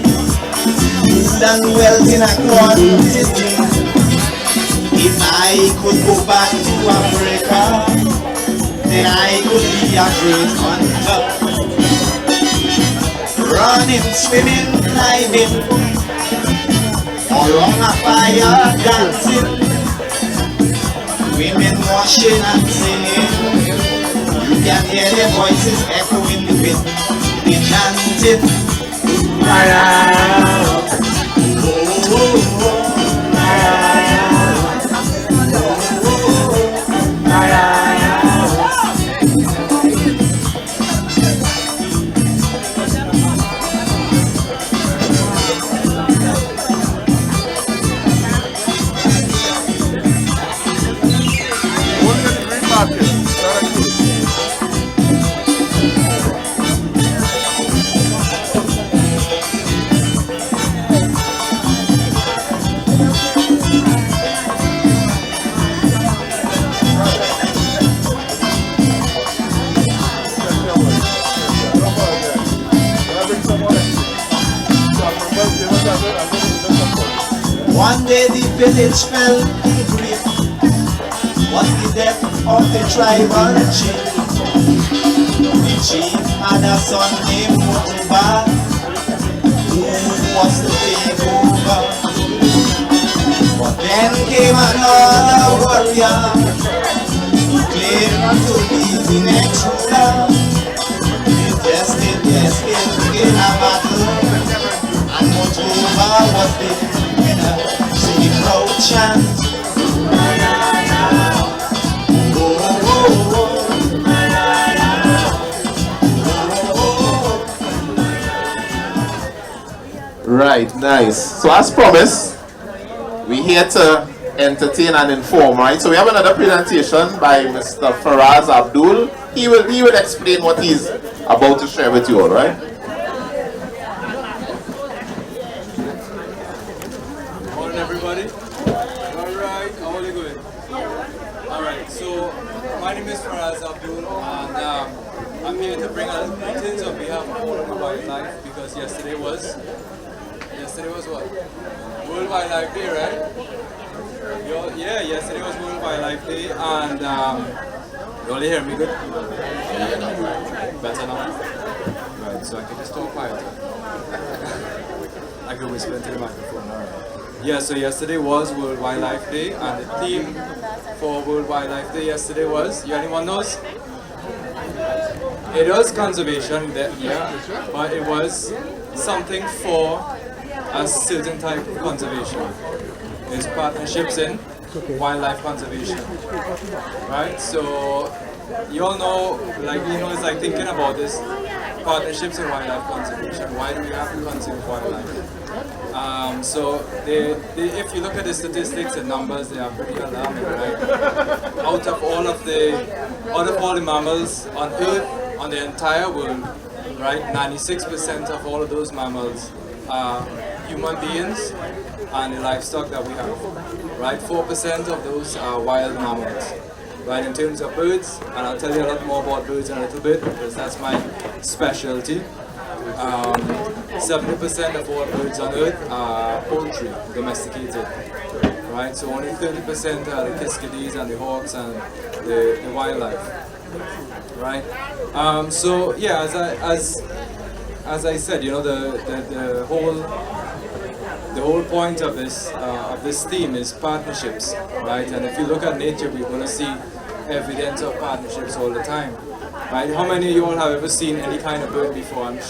food and wealth in a quantity. If I could go back to Africa, then I could be a great hunter. Running, swimming, climbing, along a fire dancing, women washing and singing. You can hear their voices echoing the wind. They chanted, one day the village fell in grief, was the death of the tribal chief. The chief had a son named Tobago, who was to take over. But then came another warrior, who claimed to be the next ruler. They tested their skill in a battle, and Tobago was the winner. So the crowd chant, Right, nice. So as promised, we're here to entertain and inform, right? So we have another presentation by Mr. Faraz Abdul. He will explain what he's about to share with you all, right? Morning, everybody. Alright, how are you going? Alright, so my name is Faraz Abdul, and I'm here to bring a greetings on behalf of all of the wildlife, because yesterday was what? World Wildlife Day, right? Yeah, yesterday was World Wildlife Day, and you only hear me good? Yeah, better now? Right, so I can just talk quieter. I can whisper into the microphone, alright. Yeah, so yesterday was World Wildlife Day, and the theme for World Wildlife Day yesterday was, anyone knows? It was conservation, yeah, but it was something for a certain type of conservation. There's partnerships in wildlife conservation, right? So you all know, it's like thinking about this, partnerships in wildlife conservation. Why do we have to conserve wildlife? So if you look at the statistics and numbers, they are pretty alarming, right? Out of all the mammals on Earth, on the entire world, right, 96% of all of those mammals are human beings and the livestock that we have, right? 4% of those are wild mammals, right? In terms of birds, and I'll tell you a lot more about birds in a little bit, because that's my specialty. 70% of all birds on earth are poultry, domesticated, right? So only 30% are the kiskidees and the hawks and the wildlife, right? So yeah, as I said, you know, the whole point of this theme is partnerships, right? And if you look at nature, we're going to see evidence of partnerships all the time, right? How many of you all have ever seen any kind of bird before? I'm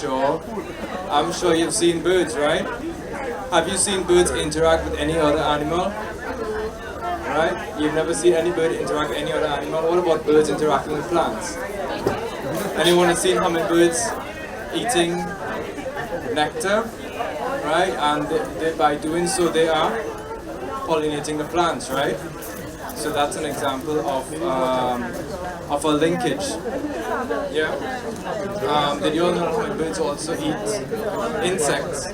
sure you've seen birds, right? Have you seen birds interact with any other animal? Right? You've never seen any bird interact with any other animal. What about birds interacting with plants? Anyone has seen hummingbirds eating nectar? Right? And by doing so, they are pollinating the plants, right? So that's an example of a linkage. Yeah. Did you all know hummingbirds also eat insects?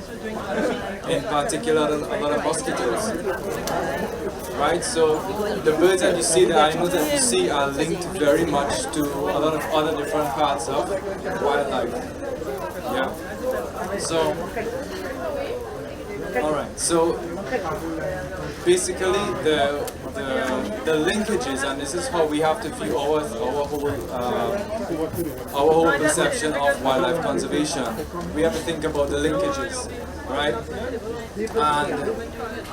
In particular, a lot of mosquitoes. Right? So the birds that you see, the animals that you see are linked very much to a lot of other different parts of wildlife. Yeah. So, alright. So basically the linkages, and this is how we have to view our whole perception of wildlife conservation. We have to think about the linkages, right? And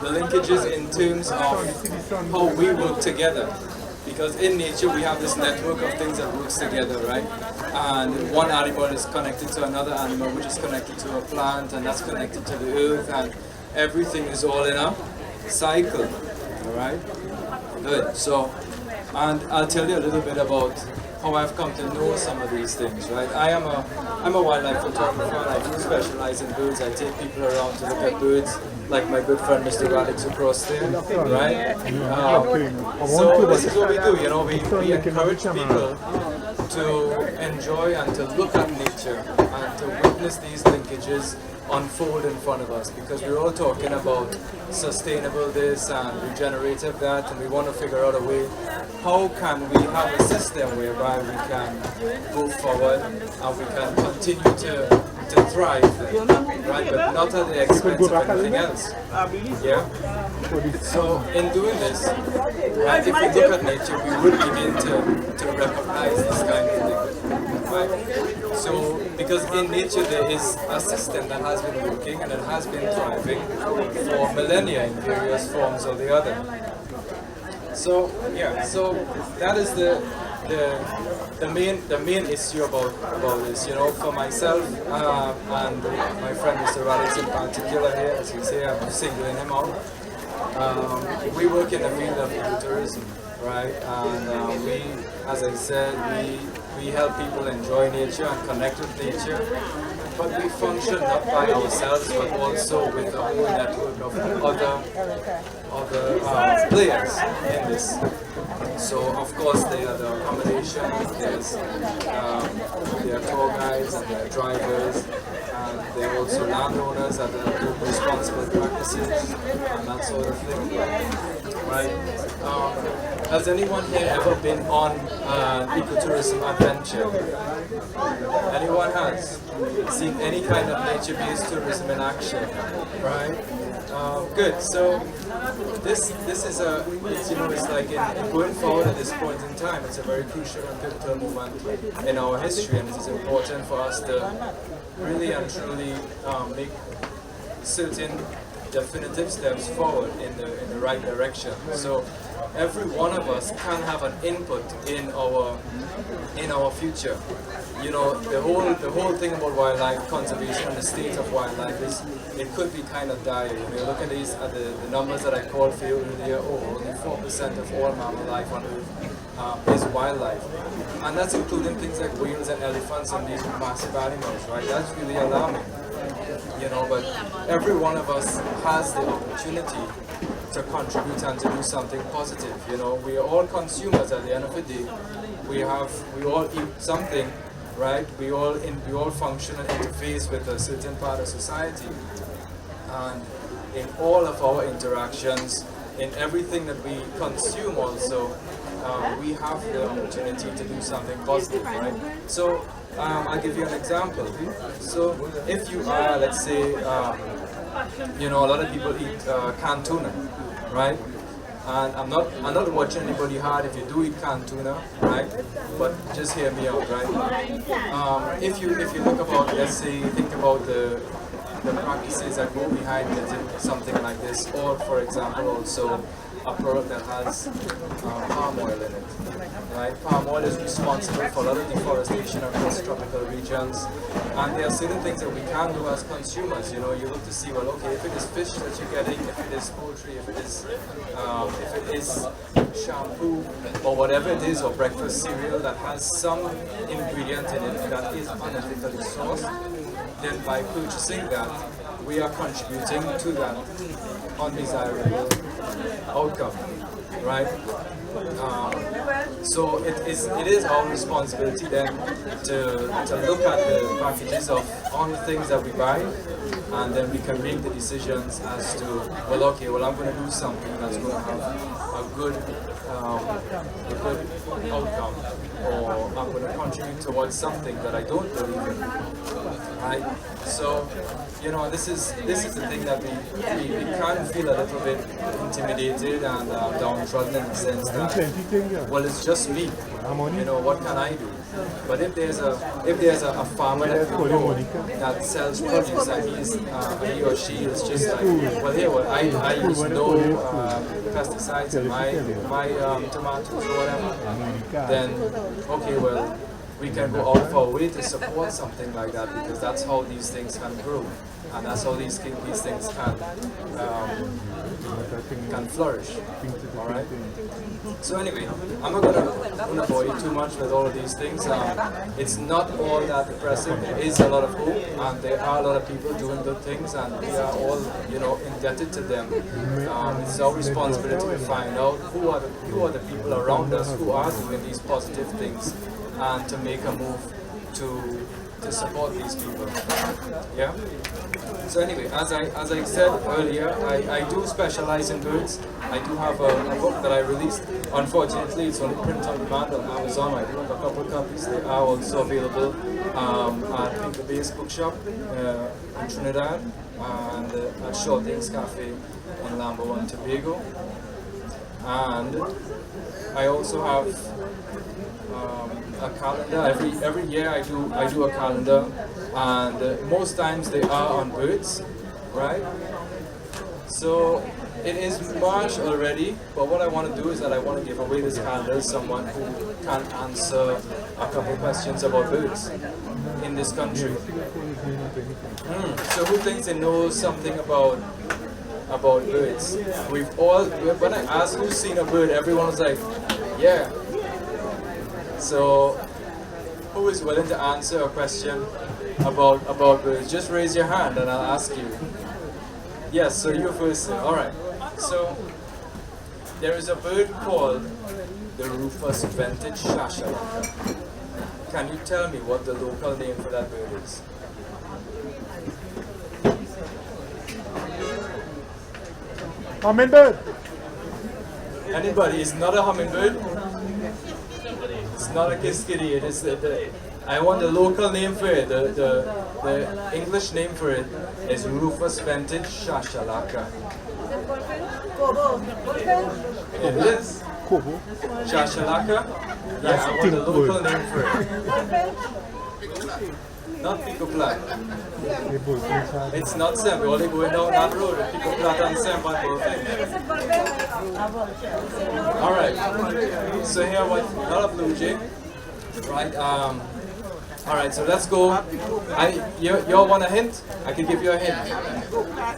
the linkages in terms of how we work together. Because in nature we have this network of things that works together, right? And one animal is connected to another animal, which is connected to a plant, and that's connected to the earth, and everything is all in a cycle, all right? Good. So, and I'll tell you a little bit about how I've come to know some of these things, right? I'm a wildlife photographer, and I do specialize in birds. I take people around to look at birds, like my good friend Mr. Radix across there, right? So this is what we do, you know, we encourage people to enjoy and to look at nature and to witness these linkages unfold in front of us, because we're all talking about sustainable this and regenerative that, and we want to figure out a way, how can we have a system whereby we can go forward and we can continue to thrive, right, but not at the expense of anything else. Yeah. So in doing this, right, if we look at nature, we would begin to recognize this kind of thing, right? So because in nature there is a system that has been working and it has been thriving for millennia in various forms or the other. So yeah, so that is the main issue about this, you know. For myself and my friend Mr. Radix in particular here, as you say, I'm singling him out. We work in the field of ecotourism, right? And we, as I said, we help people enjoy nature and connect with nature. But we function not by ourselves, but also with a whole network of other players in this. So of course there are the accommodation, there are tour guides and there are drivers, and there are also landowners that do responsible practices and that sort of thing, right? Has anyone here ever been on an ecotourism adventure? Anyone has seen any kind of nature-based tourism in action, right? Good. So this is it's like in going forward at this point in time, it's a very crucial and pivotal moment in our history, and it is important for us to really and truly make certain definitive steps forward in the right direction. So every one of us can have an input in our future. You know, the whole thing about wildlife conservation and the state of wildlife is, it could be kind of dire. You know, look at the numbers that I called for you earlier. Only 4% of all mammal life on Earth is wildlife, and that's including things like whales and elephants and these massive animals, right? That's really alarming. You know, but every one of us has the opportunity to contribute and to do something positive. You know, we are all consumers at the end of the day. We all eat something, right? We all function and interface with a certain part of society, and in all of our interactions, in everything that we consume also, we have the opportunity to do something positive, right? So I'll give you an example. So if you are, let's say, you know, a lot of people eat canned tuna, right? And I'm not watching anybody hard if you do eat canned tuna, right? But just hear me out, right? If you look about, let's say, think about the practices that go behind getting something like this, or for example, also a product that has palm oil in it, right? Palm oil is responsible for a lot of deforestation across tropical regions, and there are certain things that we can do as consumers. You know, you look to see, well, okay, if it is fish that you're getting, if it is poultry, if it is shampoo, or whatever it is, or breakfast cereal that has some ingredient in it that is unethically sourced, then by purchasing that, we are contributing to that undesirable outcome, right? So it is our responsibility then to look at the packages of all the things that we buy, and then we can make the decisions as to, well, okay, well, I'm going to do something that's going to have a good outcome, or I'm going to contribute towards something that I don't believe in, right? So, you know, this is the thing that we can feel a little bit intimidated and downtrodden in the sense that, well, it's just me, you know, what can I do? But if there's a farmer that we know that sells produce, and he or she is just like, well, here, well, I use no pesticides in my tomatoes or whatever, then okay, well, we can go out of our way to support something like that, because that's how these things can grow, and that's how these things can flourish. All right. So anyway, I'm not gonna bore you too much with all of these things. It's not all that depressing. There is a lot of hope, and there are a lot of people doing good things, and we are all, you know, indebted to them. It's our responsibility to find out who are the people around us who are doing these positive things, and to make a move to support these people. Yeah. So anyway, as I said earlier, I do specialize in birds. I do have a book that I released. Unfortunately, it's only print on demand on Amazon. I do have a couple of copies. They are also available at Pinker Base Bookshop in Trinidad, and at Shorting's Cafe in Lambo and Tobago. And I also have a calendar. Every year I do a calendar, and most times they are on birds, right? So it is March already, but what I want to do is that I want to give away this calendar to someone who can answer a couple questions about birds in this country. So who thinks they know something about birds? We've all, when I asked who's seen a bird, everyone was like, yeah. So who is willing to answer a question about birds? Just raise your hand and I'll ask you. Yes, so you first. Alright. So there is a bird called the Rufous Vintage Shashalaka. Can you tell me what the local name for that bird is? Hummingbird. Anybody? It's not a hummingbird. It's not a kiskadee. It is I want the local name for it. The English name for it is Rufous Vintage Shashalaka. It is. Shashalaka? Yeah, I want the local name for it. Not Pico Plat. It's not Sem. We're only going down that road. Pico Plat and Sem and Bullfin. Alright. So here what not a blue jay. Right, alright, so let's go. You all want a hint? I can give you a hint.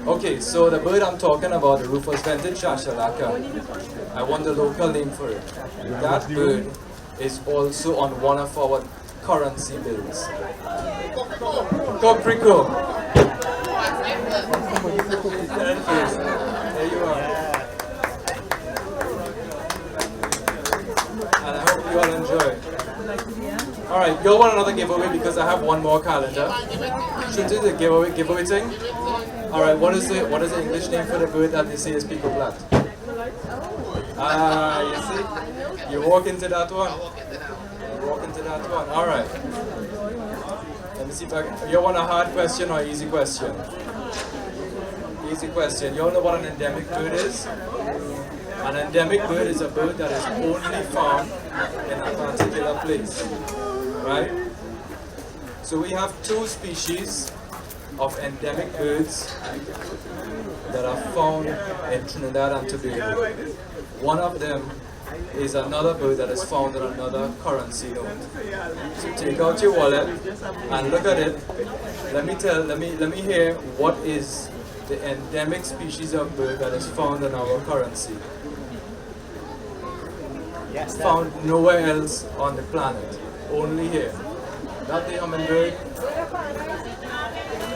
Okay, so the bird I'm talking about, the Rufous Vintage Shashalaka, I want the local name for it. That bird is also on one of our currency bills. Coprico. There you are. And I hope you all enjoy. Alright, you all want another giveaway because I have one more calendar. Should do the giveaway thing? Alright, what is the English name for the bird that they say is Pico Plat? You see? You walk into that one. You walk into that one. Alright. Let me see if you want a hard question or easy question? Easy question. You all know what an endemic bird is? An endemic bird is a bird that is only found in a particular place, right? So we have two species of endemic birds that are found in Trinidad and Tobago. One of them is another bird that is found in another currency note. So take out your wallet and look at it. Let me hear what is the endemic species of bird that is found in our currency. Found nowhere else on the planet, only here. Not the hummingbird,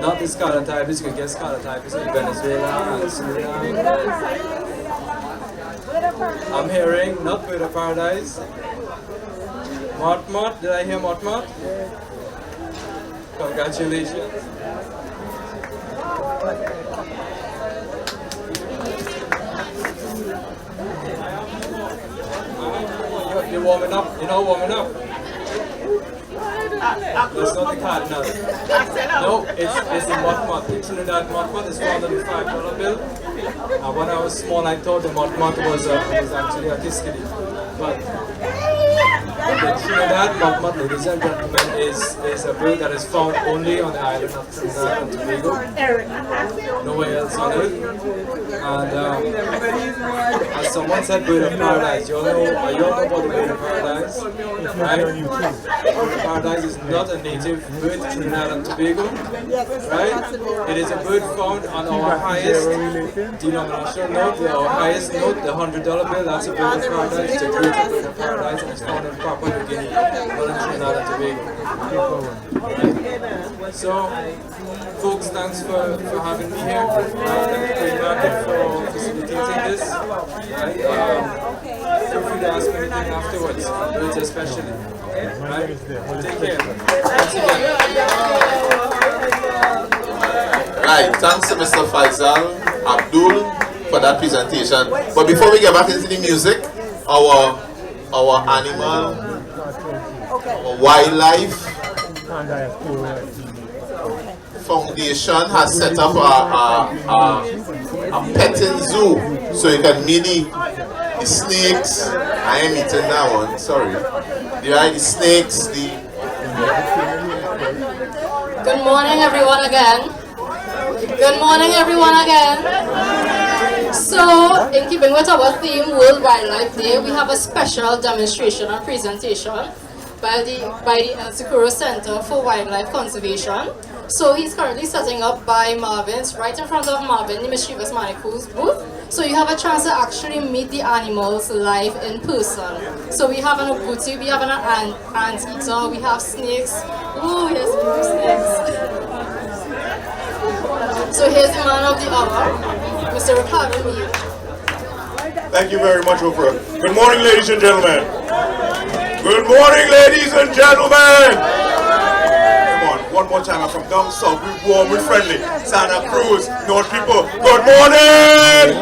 not the scarlet ibis. You can get scarlet ibis in Venezuela and Suriname. I'm hearing not bird of paradise. Mott, did I hear Mott? Congratulations. You're warming up. You're not warming up. That's not the cardinal. No, it's the Mott. The Trinidad Mott is found on the $5 bill. And when I was small, I thought the Mott was actually a Kiskili. But the Trinidad Mott, ladies and gentlemen, is a bird that is found only on the island of Trinidad and Tobago. Nowhere else on earth. And as someone said, bird of paradise. You all know about the bird of paradise, right? Bird of paradise is not a native bird to Trinidad and Tobago, right? It is a bird found on our highest denominational note, our highest note, the $100 bill. That's a bird of paradise. It's a great bird of paradise, and it's found in Papua New Guinea, not in Trinidad and Tobago. So, folks, thanks for having me here. Thank you for facilitating this. Right? Feel free to ask me anything afterwards, birds especially. Right? Take care. Thanks again. Right, thanks to Mr. Faisal Abdul for that presentation. But before we get back into the music, our animal, our wildlife foundation has set up a petting zoo, so you can meet the snakes. I am eating that one, sorry. The snakes, Good morning, everyone again. Good morning, everyone again. So, in keeping with our theme, World Wildlife Day, we have a special demonstration and presentation by the El Socorro Center for Wildlife Conservation. So he's currently setting up by Marvin's, right in front of Marvin, the Mischievous Manacles booth. So you have a chance to actually meet the animals live in person. So we have an obuti, we have an anteater, we have snakes. Oh, here's more snakes. So here's the man of the hour, Mr. Ricardo Mead. Thank you very much, Oprah. Good morning, ladies and gentlemen. Good morning, ladies and gentlemen. One more time, I'm from down south, we're warm, we're friendly. Santa Cruz, North people, good morning!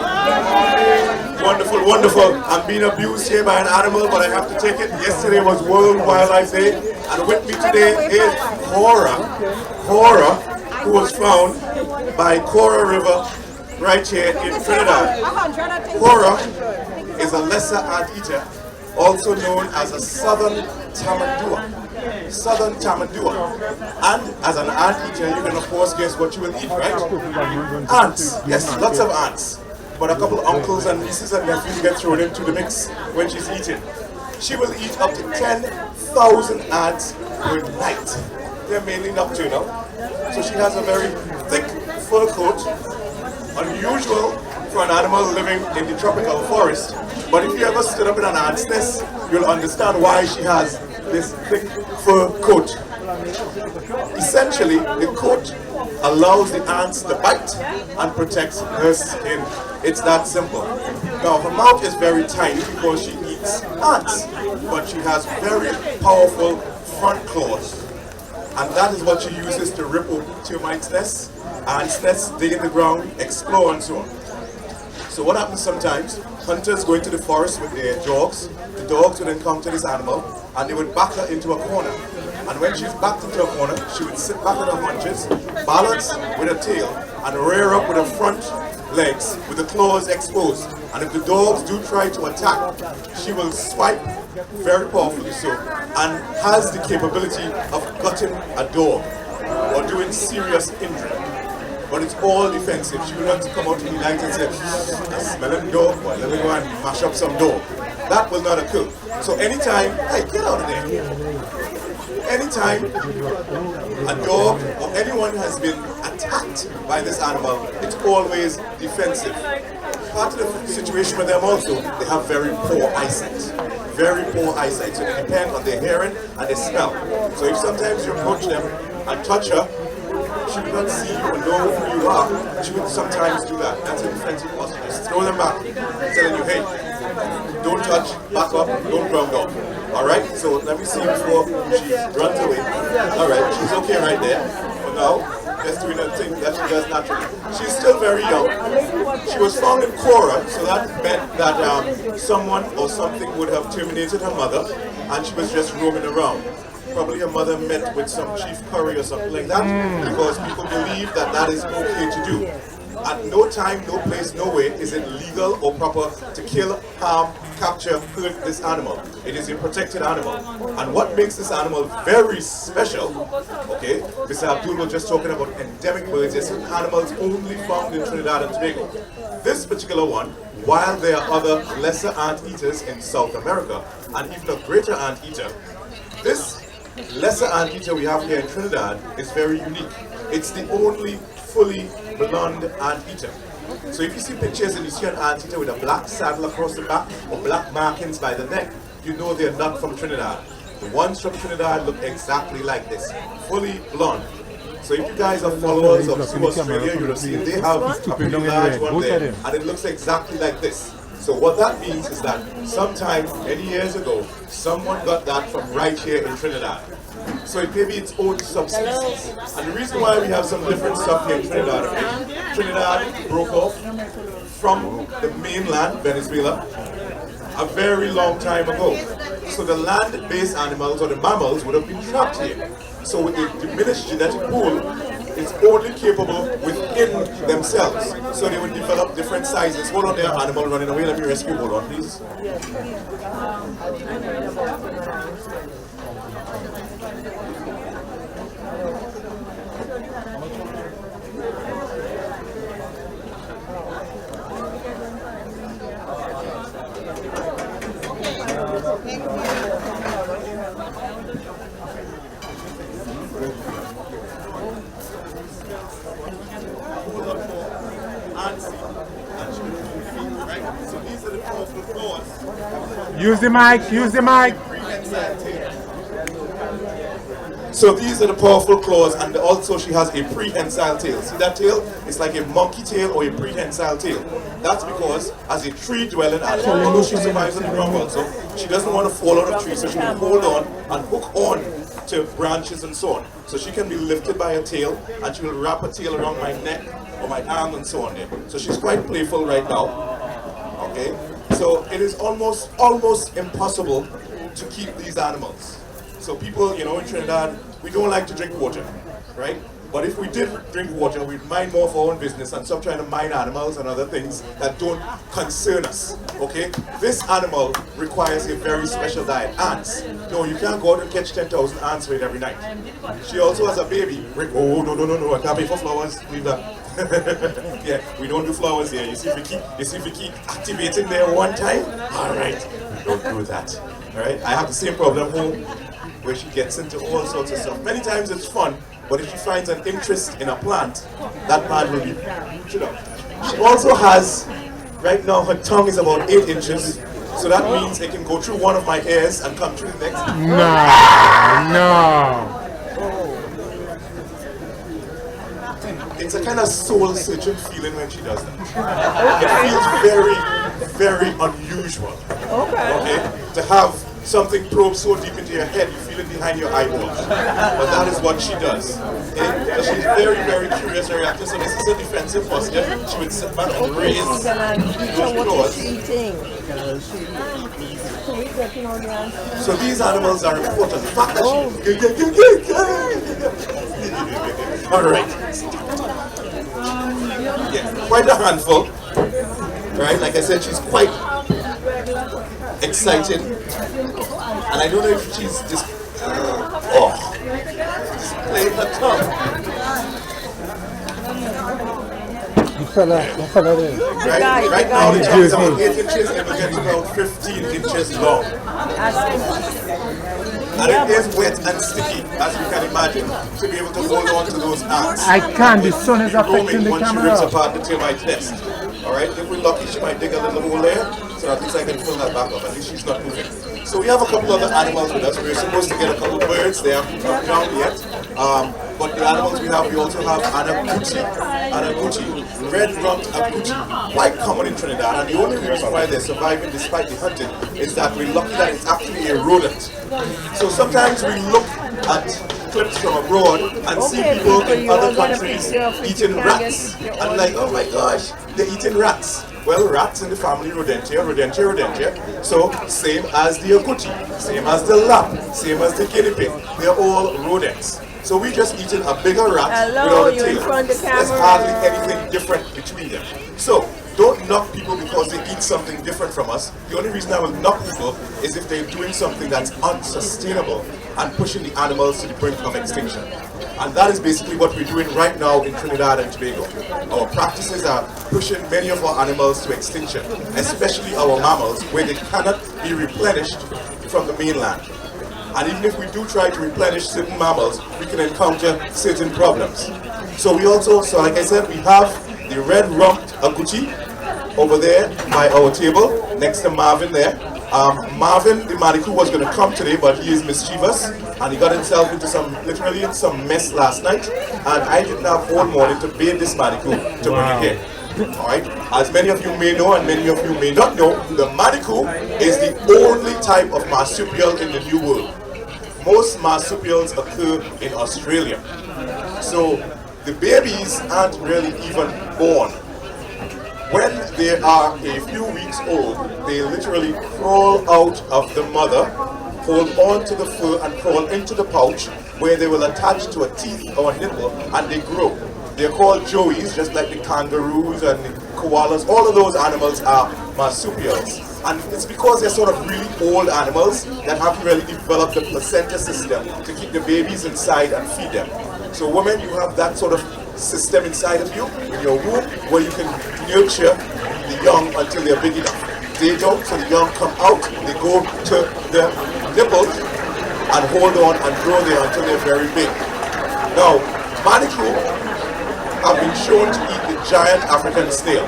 Wonderful, wonderful. I'm being abused here by an animal, but I have to take it. Yesterday was World Wildlife Day, and with me today is Cora, who was found by Cora River right here in Trinidad. Cora is a lesser anteater, also known as a southern tamandua. And as an anteater, you can of course guess what you will eat, right? Ants, yes, lots of ants. But a couple of uncles and nieces and nephews get thrown into the mix when she's eating. She will eat up to 10,000 ants per night. They're mainly nocturnal. So she has a very thick fur coat, unusual for an animal living in the tropical forest. But if you ever stood up in an ant's nest, you'll understand why she has this thick fur coat. Essentially, the coat allows the ants to bite and protects her skin. It's that simple. Now, her mouth is very tiny because she eats ants, but she has very powerful front claws. And that is what she uses to rip open termites' nests, ants' nests, dig in the ground, explore, and so on. So what happens sometimes, hunters go into the forest with their dogs, the dogs would encounter this animal, and they would back her into a corner. And when she's backed into a corner, she would sit back on her haunches, balance with her tail, and rear up with her front legs with the claws exposed. And if the dogs do try to attack, she will swipe very powerfully so, and has the capability of gutting a dog or doing serious injury. But it's all defensive. She will not come out in the night and say, I smell a dog, boy, let me go and mash up some dog. That will not occur. So anytime, hey, get out of there. Anytime a dog or anyone has been attacked by this animal, it's always defensive. Part of the situation with them also, they have very poor eyesight. Very poor eyesight, so they depend on their hearing and their smell. So if sometimes you approach them and touch her, she will not see you and know who you are. She will sometimes do that. That's a defensive posture. Just throw them back, telling you, hey, don't touch, back up, don't ground up. Alright, so let me see before she runs away. Alright, she's okay right there. For now, just doing her thing that she does naturally. She's still very young. She was found in Cora, so that meant that someone or something would have terminated her mother, and she was just roaming around. Probably her mother met with some chief curry or something like that, because people believe that that is okay to do. At no time, no place, no way is it legal or proper to kill, harm, capture, hurt this animal. It is a protected animal. And what makes this animal very special, okay, Mr. Abdul was just talking about endemic birds. There's certain animals only found in Trinidad and Tobago. This particular one, while there are other lesser anteaters in South America, and even a greater anteater, this lesser anteater we have here in Trinidad is very unique. It's the only fully blonde anteater. So if you see pictures and you see an anteater with a black saddle across the back or black markings by the neck, you know they're not from Trinidad. The ones from Trinidad look exactly like this, fully blonde. So if you guys are followers of Zoo Australia, you would have seen they have a pretty large one there, and it looks exactly like this. So what that means is that sometime, many years ago, someone got that from right here in Trinidad. So it may be its own subspecies. And the reason why we have some different stuff here in Trinidad, Trinidad broke off from the mainland, Venezuela, a very long time ago. So the land-based animals or the mammals would have been trapped here. So with the diminished genetic pool, it's only capable within themselves. So they would develop different sizes. Hold on there, animal running away. Let me rescue. Hold on, please. Use the mic, use the mic. So these are the powerful claws, and also she has a prehensile tail. See that tail? It's like a monkey tail or a prehensile tail. That's because as a tree-dwelling animal, although she survives on the ground also, she doesn't want to fall out of trees, so she will hold on and hook on to branches and so on. So she can be lifted by her tail, and she will wrap her tail around my neck or my arm and so on there. So she's quite playful right now. Okay? So it is almost impossible to keep these animals. So people, you know, in Trinidad, we don't like to drink water, right? But if we did drink water, we'd mind more of our own business and stop trying to mind animals and other things that don't concern us, okay? This animal requires a very special diet. Ants. No, you can't go out and catch 10,000 ants for it every night. She also has a baby. Oh, no, I can't pay for flowers. Leave that. Yeah, we don't do flowers here. You see if we keep activating there one time, all right, don't do that. All right, I have the same problem home where she gets into all sorts of stuff. Many times it's fun, but if she finds an interest in a plant, that plant will be, you know. She also has, right now her tongue is about 8 inches, so that means it can go through one of my ears and come through the next. No. It's a kind of soul-searching feeling when she does that. It feels very, very unusual. Okay. To have something probes so deep into your head, you feel it behind your eyeballs. But that is what she does. Okay? So she's very, very curious, very active. So this is a defensive posture. She would sit back and raise those claws. So these animals are important. The fact that Alright. Yeah, quite a handful. Right? Like I said, she's quite excited. And I don't know if she's just displaying her tongue. Right now the tongue is about 8 inches, it will get to about 15 inches long. And it is wet and sticky, as you can imagine, to be able to hold on to those ants. I can't, the sun is affecting the Once she camera. rips apart the termite nest. Alright, if we're lucky, she might dig a little hole there, so at least I can fill that back up. At least she's not moving. So we have a couple other animals with us. We're supposed to get a couple birds. They haven't come down yet. But the animals we also have anaguchi, red-rumped aguchi, quite common in Trinidad. And the only reason why they're surviving despite the hunting is that we're lucky that it's actually a rodent. So sometimes we look at clips from abroad and see people in other countries eating rats. And like, oh my gosh, they're eating rats. Well, rats in the family Rodentia. So same as the aguchi, same as the lamb, same as the guinea pig. They're all rodents. So we just eaten a bigger rat without a tail. There's hardly anything different between them. So don't knock people because they eat something different from us. The only reason I will knock people is if they're doing something that's unsustainable and pushing the animals to the brink of extinction. And that is basically what we're doing right now in Trinidad and Tobago. Our practices are pushing many of our animals to extinction, especially our mammals, where they cannot be replenished from the mainland. And even if we do try to replenish certain mammals, we can encounter certain problems. So like I said, we have the red-rumped aguchi over there by our table, next to Marvin there. Marvin, the Manikou, was going to come today, but he is mischievous, and he got himself into some mess last night, and I didn't have all morning to bathe this Manikou to bring it here. Alright, as many of you may know and many of you may not know, the Manikou is the only type of marsupial in the New World. Most marsupials occur in Australia. So the babies aren't really even born. When they are a few weeks old, they literally crawl out of the mother, hold on to the fur and crawl into the pouch where they will attach to a teeth or a nipple and they grow. They're called joeys, just like the kangaroos and the koalas. All of those animals are marsupials. And it's because they're sort of really old animals that haven't really developed the placenta system to keep the babies inside and feed them. So women, you have that sort of system inside of you, in your womb, where you can nurture the young until they're big enough. They don't, so the young come out, they go to the nipples and hold on and grow there until they're very big. Now, Manikou have been shown to eat the giant African snail.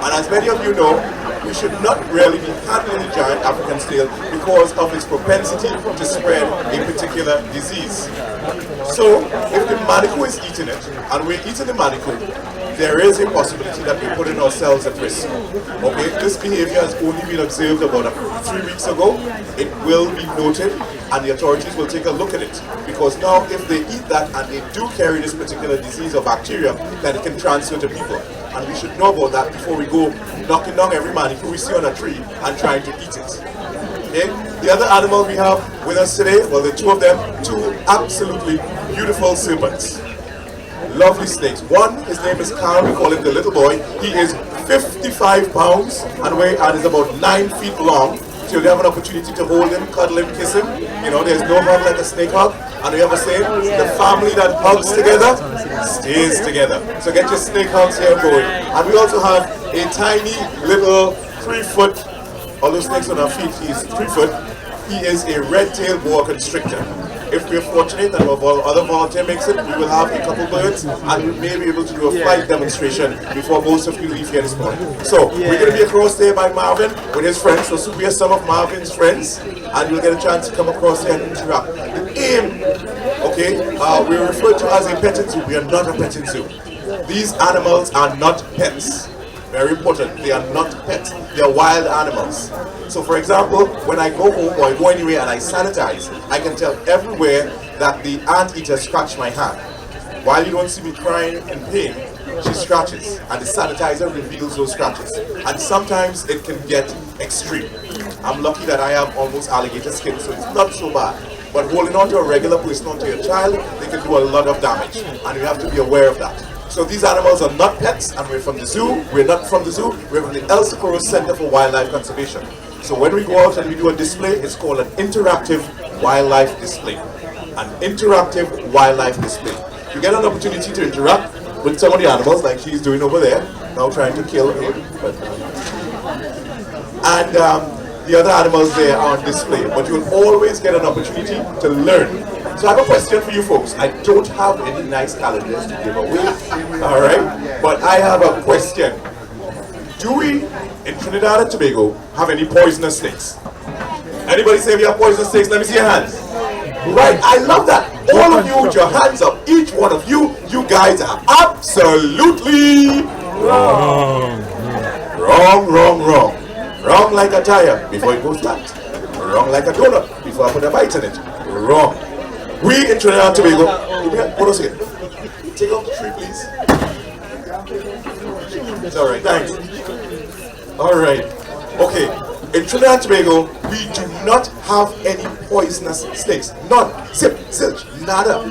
And as many of you know, we should not really be handling the giant African snail because of its propensity to spread a particular disease. So, if the Manikou is eating it, and we're eating the Manikou, there is a possibility that we're putting ourselves at risk. Okay, this behavior has only been observed about 3 weeks ago. It will be noted, and the authorities will take a look at it. Because now, if they eat that and they do carry this particular disease or bacteria, then it can transfer to people. And we should know about that before we go knocking down every Manikou we see on a tree and trying to eat it. Okay? The other animal we have with us today, well, the two of them, two absolutely beautiful serpents. Lovely snakes. One, his name is Carl, we call him the little boy. He is 55 pounds and is about 9 feet long. So you have an opportunity to hold him, cuddle him, kiss him. You know, there's no hug like a snake hug. And we have a saying, the family that hugs together stays together. So get your snake hugs here going. And we also have a tiny little 3-foot, although snakes on our feet, he's 3 foot. He is a red-tailed boa constrictor. If we're fortunate and our other volunteer makes it, we will have a couple birds and we may be able to do a flight demonstration before most of you leave here this morning. So, we're going to be across there by Marvin with his friends. So we are some of Marvin's friends and you'll get a chance to come across here and interact. The aim, okay, we're referred to as a petting zoo. We are not a petting zoo. These animals are not pets. Very important. They are not pets. They are wild animals. So for example, when I go home or I go anywhere and I sanitize, I can tell everywhere that the anteater scratched my hand. While you don't see me crying in pain, she scratches, and the sanitizer reveals those scratches. And sometimes it can get extreme. I'm lucky that I have almost alligator skin, so it's not so bad. But holding on to a regular person, onto your child, they can do a lot of damage, and you have to be aware of that. So these animals are not pets, and we're from the zoo. We're not from the zoo, we're from the El Socorro Center for Wildlife Conservation. So when we go out and we do a display, it's called an interactive wildlife display. An interactive wildlife display. You get an opportunity to interact with some of the animals, like she's doing over there, now trying to kill him. And the other animals there are on display, but you'll always get an opportunity to learn. So I have a question for you folks. I don't have any nice calendars to give away, alright? But I have a question. Do we, in Trinidad and Tobago, have any poisonous snakes? Anybody say we have poisonous snakes? Let me see your hands. Right, I love that. All of you with your hands up, each one of you, you guys are absolutely wrong. Wrong. Wrong like a tire before it goes flat. Wrong like a donut before I put a bite in it. Wrong. We in Trinidad and Tobago, hold on a second. Take off the tree, please. It's alright, thanks. Alright, okay. In Trinidad and Tobago, we do not have any poisonous snakes. None. Zip, zilch, nada.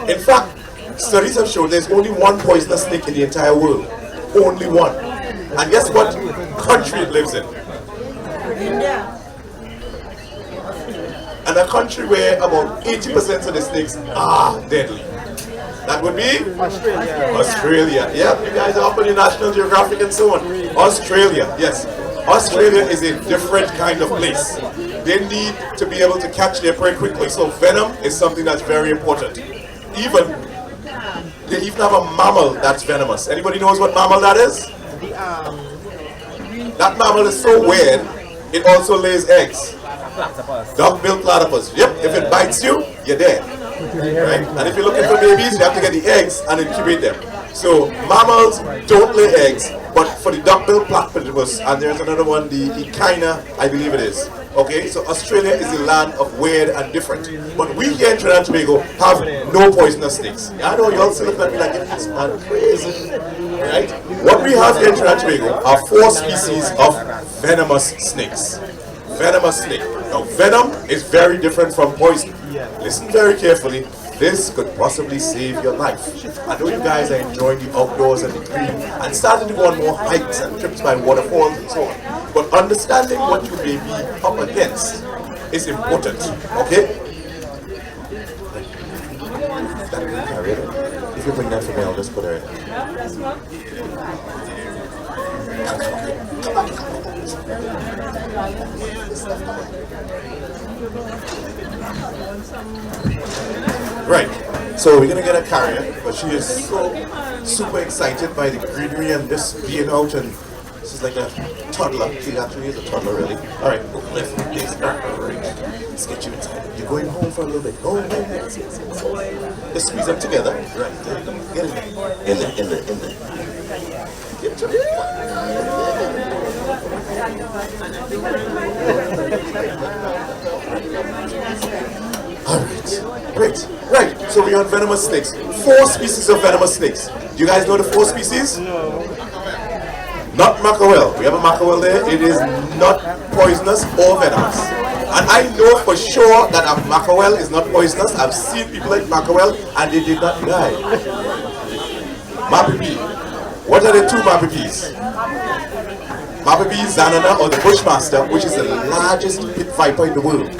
In fact, studies have shown there's only one poisonous snake in the entire world. Only one. And guess what country it lives in? India. And a country where about 80% of the snakes are deadly. That would be? Australia. Yeah, you guys are up on your National Geographic and so on. Australia, yes. Australia is a different kind of place. They need to be able to catch their prey quickly. So venom is something that's very important. They even have a mammal that's venomous. Anybody knows what mammal that is? That mammal is so weird, it also lays eggs. Duck-billed platypus. Yep, if it bites you, you're dead. Right? And if you're looking for babies, you have to get the eggs and incubate them. So mammals don't lay eggs, but for the duck-billed platypus, and there's another one, the echina, I believe it is. Okay, so Australia is the land of weird and different. But we here in Trinidad and Tobago have no poisonous snakes. I know you all still look at me like it's man crazy. Right? What we have here in Trinidad and Tobago are 4 species of venomous snakes. Venomous snake. Now venom is very different from poison. Listen very carefully. This could possibly save your life. I know you guys are enjoying the outdoors and the green and starting to go on more hikes and trips by waterfalls and so on. But understanding what you may be up against is important. Okay? If you bring that for me, I'll just put her in. Right, so we're gonna get a carrier, but she is so super excited by the greenery and just being out, and this is like a toddler. She actually is a toddler, really. All right, left, please. Right. Let's get you inside. You're going home for a little bit. Oh, yes. Let's squeeze them together. Right, there you go. Get in there. In there. Get to it. Alright, great. Right, so we have venomous snakes. 4 species of venomous snakes. Do you guys know the 4 species? No. Not mackerel. We have a mackerel there. It is not poisonous or venomous. And I know for sure that a mackerel is not poisonous. I've seen people eat mackerel and they did not die. Mapipi. What are the 2 mapipis? Mapipi zanana, or the bushmaster, which is the largest pit viper in the world.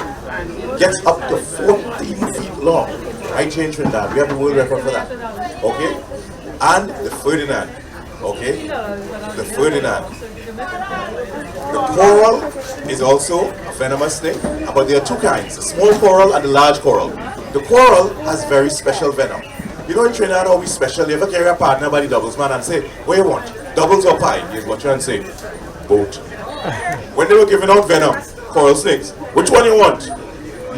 Gets up to 14 feet long. Right here in Trinidad. We have the world record for that. Okay? And the Ferdinand. Okay? The Ferdinand. The coral is also a venomous snake, but there are 2 kinds, the small coral and the large coral. The coral has very special venom. You know in Trinidad how we special, you ever carry a partner by the doubles man and say, what do you want? Doubles or pie? Is what you're trying to say. Both. When they were giving out venom, coral snakes, which one you want?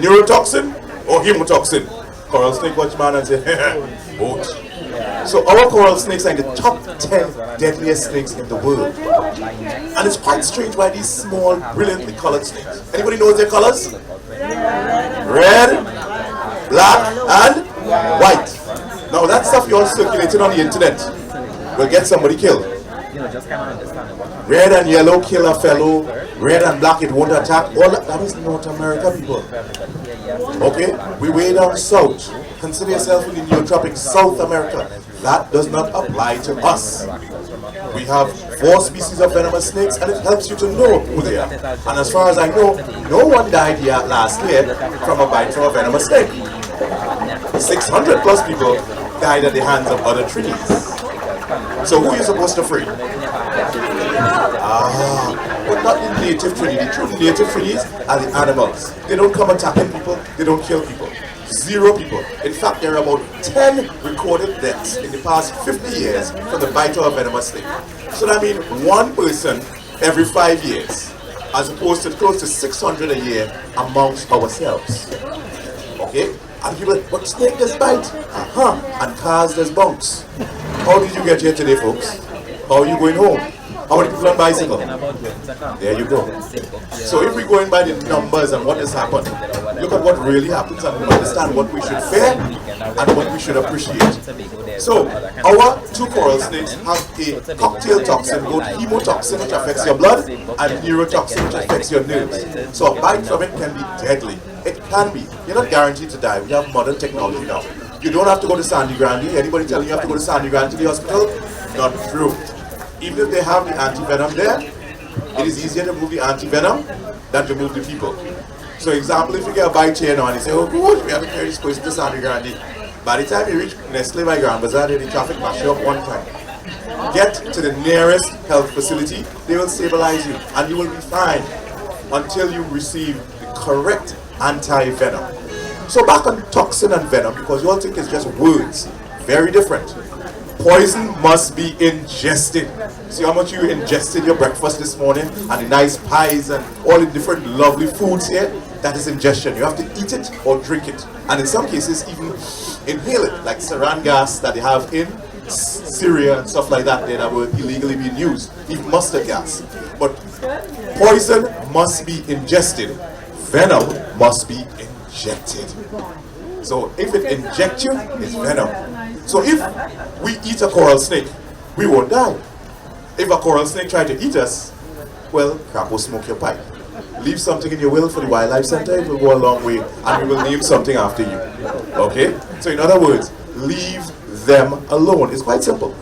Neurotoxin or hemotoxin? Coral snake watch man and say, both. So our coral snakes are in the top 10 deadliest snakes in the world. And it's quite strange why these small, brilliantly colored snakes. Anybody knows their colors? Red, black, and white. Now that stuff you're circulating on the internet will get somebody killed. Red and yellow kill a fellow. Red and black it won't attack. All that is North America, people. Okay? We way down south. Consider yourself in the Neotropic South America. That does not apply to us. We have 4 species of venomous snakes, and it helps you to know who they are. And as far as I know, no one died here last year from a bite from a venomous snake. 600 plus people died at the hands of other trees. So who are you supposed to free? But not the native Trini. The true native Trinis are the animals. They don't come attacking people, they don't kill people. 0 people. In fact, there are about 10 recorded deaths in the past 50 years from the bite of a venomous snake. So that means 1 person every 5 years, as opposed to close to 600 a year amongst ourselves. Okay? And people, but snake does bite. And cars does bounce. How did you get here today, folks? How are you going home? How many people on bicycle? There you go. So if we go in by the numbers and what has happened, look at what really happens and understand what we should fear and what we should appreciate. So our 2 coral snakes have a cocktail toxin, both hemotoxin, which affects your blood, and neurotoxin, which affects your nerves. So a bite from it can be deadly. It can be. You're not guaranteed to die. We have modern technology now. You don't have to go to Sandy Grande. Anybody telling you have to go to Sandy Grande to the hospital? Not true. Even if they have the anti-venom there, it is easier to move the anti-venom than to move the people. So example, if you get a bite here now and you say, oh gosh, we have to carry this person to Sandy Grande. By the time you reach Nestle by Grand Bazaar, the traffic mash you up one time. Get to the nearest health facility, they will stabilize you and you will be fine until you receive the correct anti-venom. So back on toxin and venom, because you all think it's just words. Very different. Poison must be ingested. See how much you ingested your breakfast this morning and the nice pies and all the different lovely foods here? That is ingestion. You have to eat it or drink it. And in some cases even inhale it, like saran gas that they have in Syria and stuff like that there that were illegally being used. Even mustard gas. But poison must be ingested. Venom must be injected. So if it injects you, it's venom. So if we eat a coral snake, we won't die. If a coral snake tries to eat us, well, crap will smoke your pipe. Leave something in your will for the Wildlife Center, it will go a long way, and we will name something after you. Okay? So in other words, leave them alone. It's quite simple.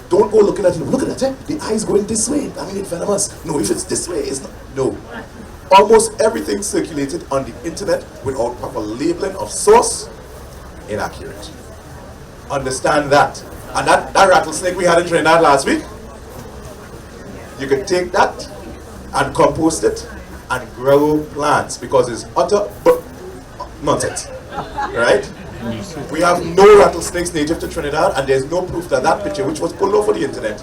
Don't go looking at it. Look at it. The eye's going this way. I mean, it's venomous. No, if it's this way, it's not. No. Almost everything circulated on the internet without proper labeling of source, inaccurate. Understand that. And that rattlesnake we had in Trinidad last week, you could take that and compost it and grow plants because it's utter nonsense. Right? We have no rattlesnakes native to Trinidad, and there's no proof that that picture, which was pulled off of the internet,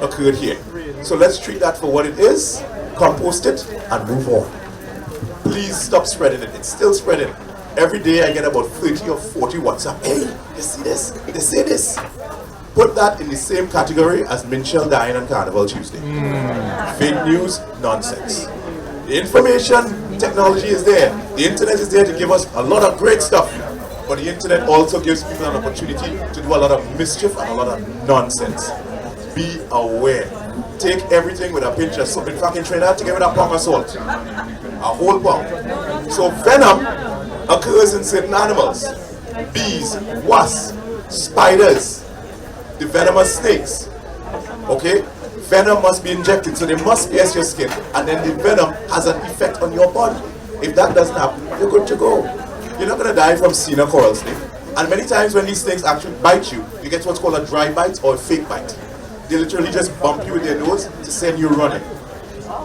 occurred here. So let's treat that for what it is, compost it, and move on. Please stop spreading it. It's still spreading. Every day I get about 30 or 40 WhatsApp. Hey, you see this? They say this. Put that in the same category as Minchell dying on Carnival Tuesday. Fake news, nonsense. The information technology is there. The internet is there to give us a lot of great stuff. But the internet also gives people an opportunity to do a lot of mischief and a lot of nonsense. Be aware. Take everything with a pinch of salt. In fact, in Trinidad, take it with a pound of salt. A whole pound. So venom occurs in certain animals. Bees, wasps, spiders, the venomous snakes. Okay? Venom must be injected, so they must pierce your skin. And then the venom has an effect on your body. If that doesn't happen, you're good to go. You're not going to die from seeing a coral snake. And many times when these snakes actually bite you, you get what's called a dry bite or a fake bite. They literally just bump you with their nose to send you running.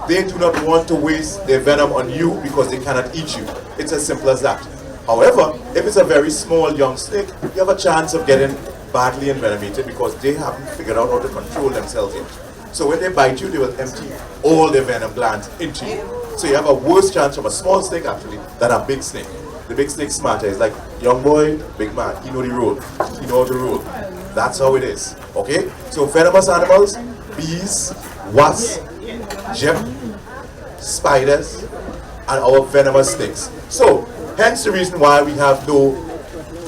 They do not want to waste their venom on you because they cannot eat you. It's as simple as that. However, if it's a very small young snake, you have a chance of getting badly envenomated because they haven't figured out how to control themselves yet. So when they bite you, they will empty all their venom glands into you. So you have a worse chance from a small snake actually than a big snake. The big snake's smarter. It's like, young boy, big man, he know the road. He know how to roll. That's how it is. Okay? So venomous animals, bees, wasps, jep, spiders, and our venomous snakes. So, hence the reason why we have no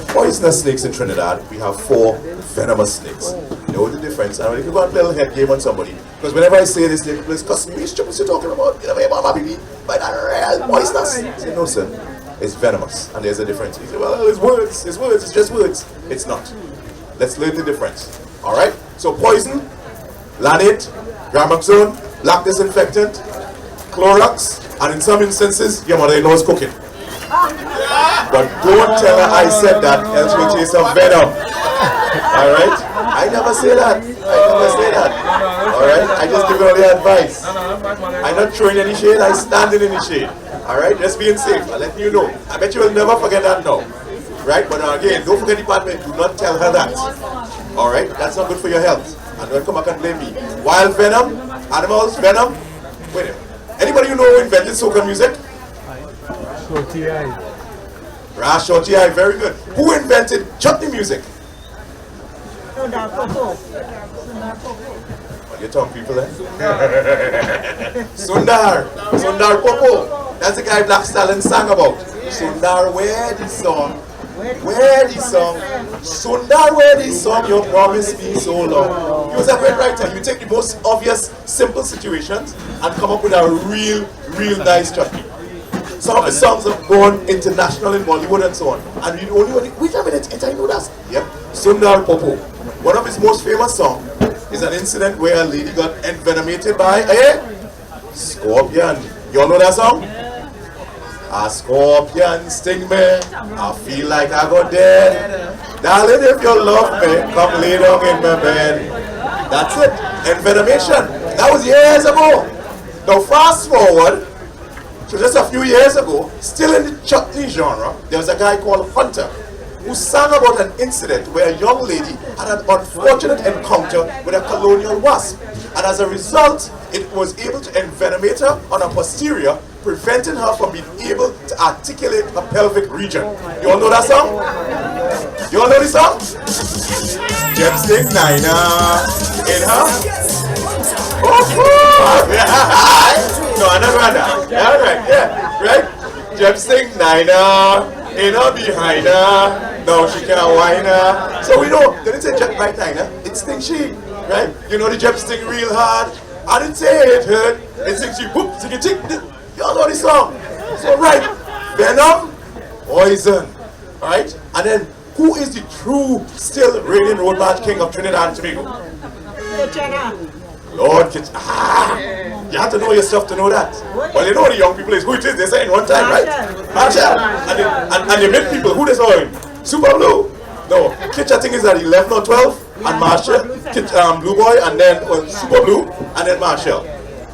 poisonous snakes in Trinidad. We have 4 venomous snakes. You know the difference? And if you go and play a little head game on somebody, because whenever I say this, they will cuss me, which you're talking about? You know, my baby, but that real poisonous. I say, no, sir. It's venomous, and there's a difference. He said, well, it's words, it's just words. It's not. Let's learn the difference. Alright? So poison, lanate, gramoxone, black disinfectant, Clorox, and in some instances, your mother-in-law is cooking. But don't tell her I said that, else you'll taste of venom. Alright? I never say that. Alright? I just give you all the advice. I'm not throwing any shade, I stand in any shade. Alright? Just being safe. I'm letting you know. I bet you will never forget that now. Right? But again, don't forget the part where do not tell her that. Alright? That's not good for your health. And don't come back and blame me. Wild venom, animals, venom. Wait a minute. Anybody you know who invented soca music? Shorty eye. Shorty eye, very good. Who invented chutney music? What you tongue people eh? Sundar Popo. That's the guy Black Stallion sang about. Sundar, where the song? Sundar, where the song? You promised me so long. He was a great writer. You take the most obvious, simple situations and come up with a real nice chutney. Some of the songs have gone international in Bollywood and so on. And you only wait a minute, I know that. Yep, Sundar Popo. One of his most famous songs is an incident where a lady got envenomated by a scorpion. You all know that song? A scorpion sting me, I feel like I got dead. Darling, if you love me, come lay down in my bed. That's it, envenomation. That was years ago. Now fast forward, so just a few years ago, still in the chutney genre, there was a guy called Hunter who sang about an incident where a young lady had an unfortunate encounter with a colonial wasp. And as a result, it was able to envenomate her on her posterior, preventing her from being able to articulate her pelvic region. You all know that song? You all know this song? Gemstick Nina in her. No, another. Yeah, right, yeah, right? Gemstick Nina in her behind her. Now she can't whine her. So we know, they didn't say Jet right Nina, it stings she, right? You know the Jet sting real hard. I didn't say it hurt, it stings she, whoop, tick, tick. Y'all know the song. So right, venom, poison, alright? And then, who is the true, still reigning road march king of Trinidad and Tobago? Lord Kitchener. You have to know your stuff to know that. Well, you know the young people is who it is, they say in one time, right? Marshall. And the mid people, who they saw him? Super Blue. No, Kitchener thing is at 11 or 12, and Marshall, Blue Boy, and then Super Blue, and then Marshall.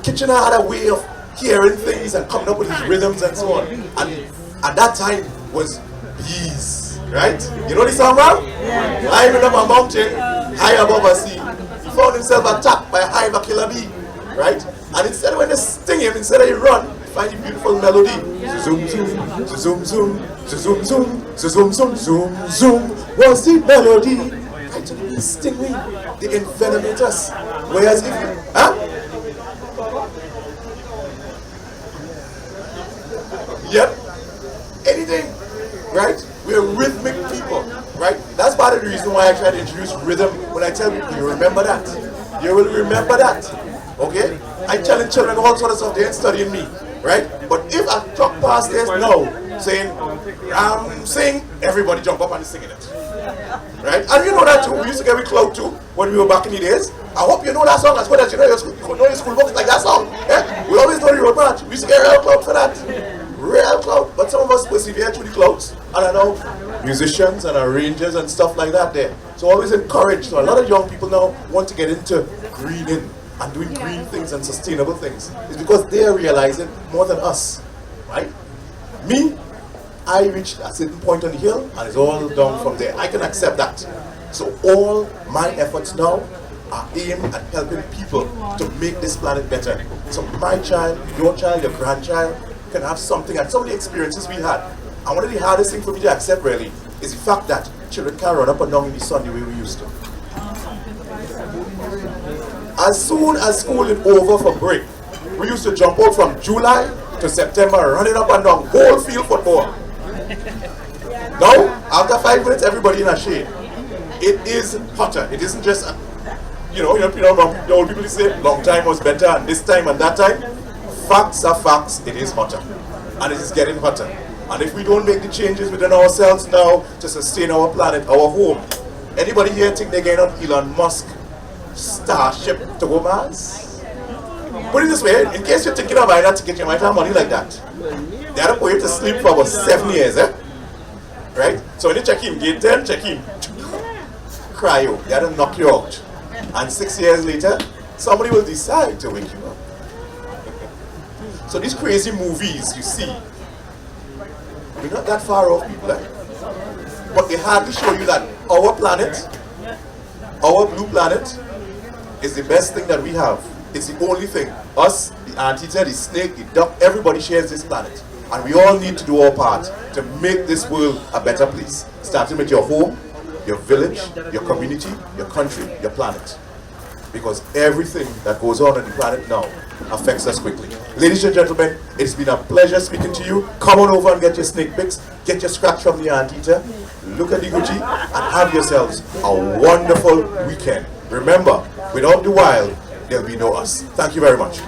Kitchener had a way of hearing things and coming up with his rhythms and so on. And at that time was bees, right? You know the song, man? Climbing up a mountain, high above a sea. He found himself attacked by a hive of killer bee, right? And instead when they sting him, instead of he run, he find a beautiful melody. Zoom zoom, zoom zoom, zoom zoom, zoom zoom, zoom zoom was the melody. Right to the sting me, they envenomate us. Whereas if Yep, anything, right? We're rhythmic people, right? That's part of the reason why I try to introduce rhythm. When I tell people, you remember that. You will remember that, okay? I challenge children all sorts of stuff, they ain't studying me, right? But if I talk past this now, saying, sing, everybody jump up and singing it, right? And you know that too, we used to get with cloud too, when we were back in the days. I hope you know that song as well as you know your school books like that song, eh? We always know the road march, we used to get real cloud for that. Real cloud, but some of us persevere through the clouds, and I know musicians and arrangers and stuff like that there. So always encourage. So a lot of young people now want to get into greening and doing green things and sustainable things. It's because they're realizing more than us, right? Me, I reached a certain point on the hill and it's all down from there. I can accept that. So all my efforts now are aimed at helping people to make this planet better. So my child, your grandchild, can have something, and some of the experiences we had. And one of the hardest things for me to accept really is the fact that children can't run up and down in the sun the way we used to. as soon as school is over for break, we used to jump out from July to September, running up and down whole field football. Now, after 5 minutes, everybody in a shade. It is hotter. It isn't just, the old people say long time was better and this time and that time. Facts are facts. It is hotter. And it is getting hotter. And if we don't make the changes within ourselves now to sustain our planet, our home, anybody here think they're getting on Elon Musk Starship to go Mars? Put it this way, in case you're thinking of buying that ticket, you might have money like that. They had to put you to sleep for about 7 years, right? So when you check him, gate 10, check him. Cryo, they had to knock you out. And 6 years later, somebody will decide to wake you up. So these crazy movies you see, we're not that far off, people, but they hardly show you that our planet, our blue planet, is the best thing that we have. It's the only thing. Us, the anteater, the snake, the duck, everybody shares this planet. And we all need to do our part to make this world a better place. Starting with your home, your village, your community, your country, your planet. Because everything that goes on the planet now affects us quickly. Ladies and gentlemen, it's been a pleasure speaking to you. Come on over and get your snake picks, get your scratch from the anteater, look at the Gucci, and have yourselves a wonderful weekend. Remember, without the wild, there'll be no us. Thank you very much.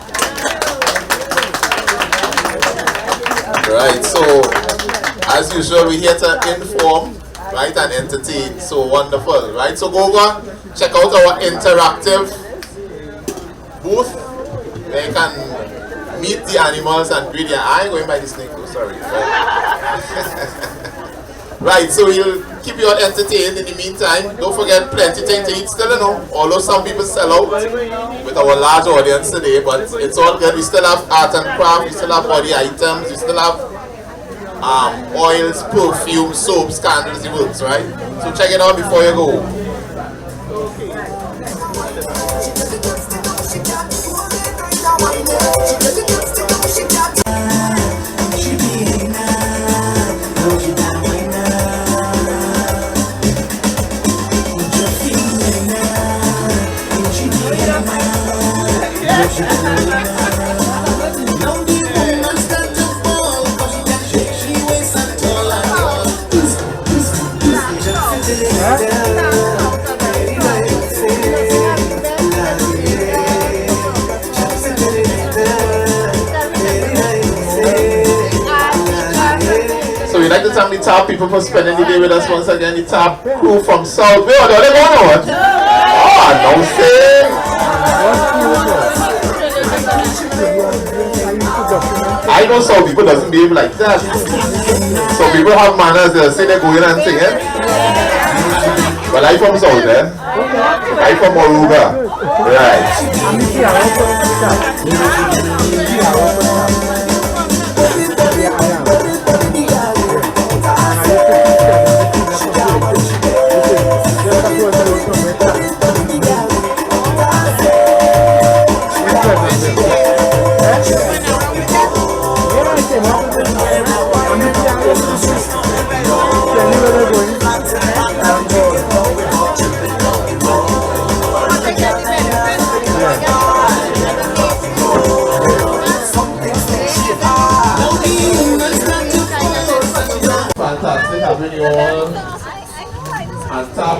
Right, so as usual, we're here to inform, right, and entertain. So wonderful, right? So go over, check out our interactive booth where you can meet the animals and breed your. I ain't going by the snake though, sorry. Right, so we'll keep you all entertained in the meantime. Don't forget, plenty things to eat still, although some people sell out with our large audience today, but it's all good. We still have art and craft, we still have body items, we still have oils, perfume, soaps, candles, the works, right? So check it out before you go. So we'd like to thank the TTARP people for spending the day with us once again. The TTARP crew from South Vega. Are they going on? Oh, no say. I know some people doesn't behave like that. Some people have manners, they'll say they go in and sing it. But I from South, I from Aruba. Fantastic having you all on top.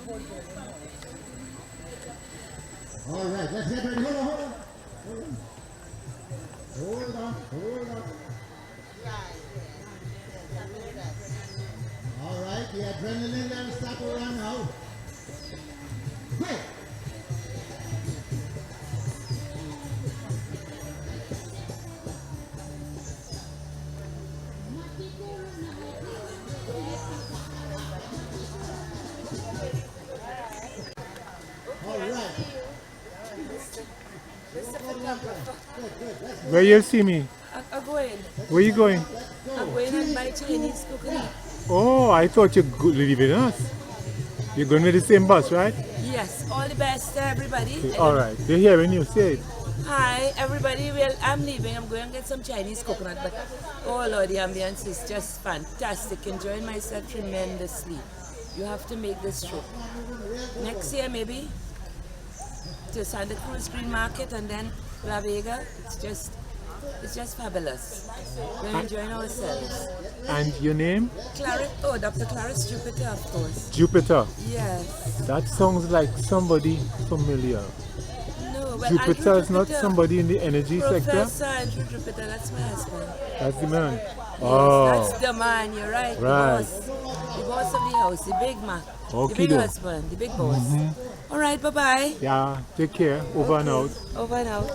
All right, let's get ready. Hold on, hold on. Hold on, hold on. All right, the adrenaline level start to run now. Go! All right. Where you see me? I'm going. Where you going? I'm going and buy Chinese coconut. Oh, I thought you leaving us. You're going with the same bus, right? Yes, all the best to everybody. All right. They're hearing you. Say it. Hi, everybody. Well, I'm leaving. I'm going to get some Chinese coconut. But, oh, Lord, the ambience is just fantastic. Enjoying myself tremendously. You have to make this trip. Next year, maybe, to Santa Cruz Green Market and then La Vega. It's just fabulous. We're enjoying ourselves. And your name? Dr. Clarice Jupiter, of course. Jupiter. Yes. That sounds like somebody familiar. No, but Jupiter Andrew is not Jupiter, somebody in the energy sector? Professor Andrew Jupiter, that's my husband. That's the man. Yes, Oh. that's the man, you're right. Right. The boss of the house, the big man. The big Okey-doke. husband, the big boss. All right, bye-bye. Yeah, take care. Over and out. Over and out.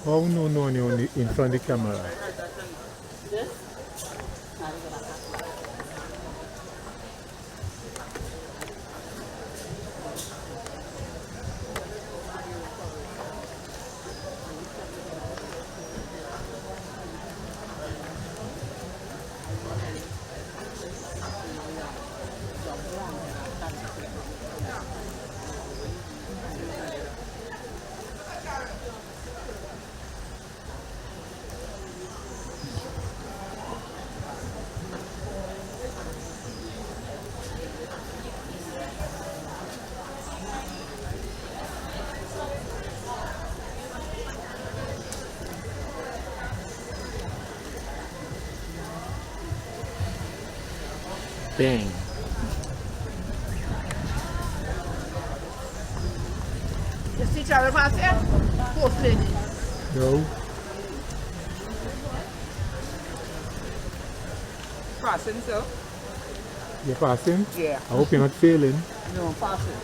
Oh, no, in front of the camera. Bang. You see Charlie Martin? Post lady. No. Passing, sir? You're passing? Yeah. I hope you're not failing. No, I'm passing.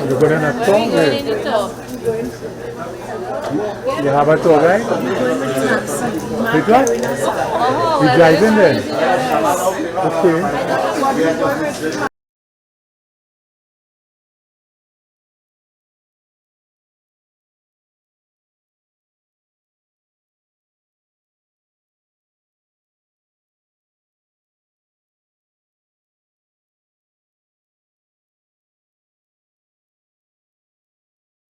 You're going on a tour? You have a tour guide? Which one? You driving then? Okay.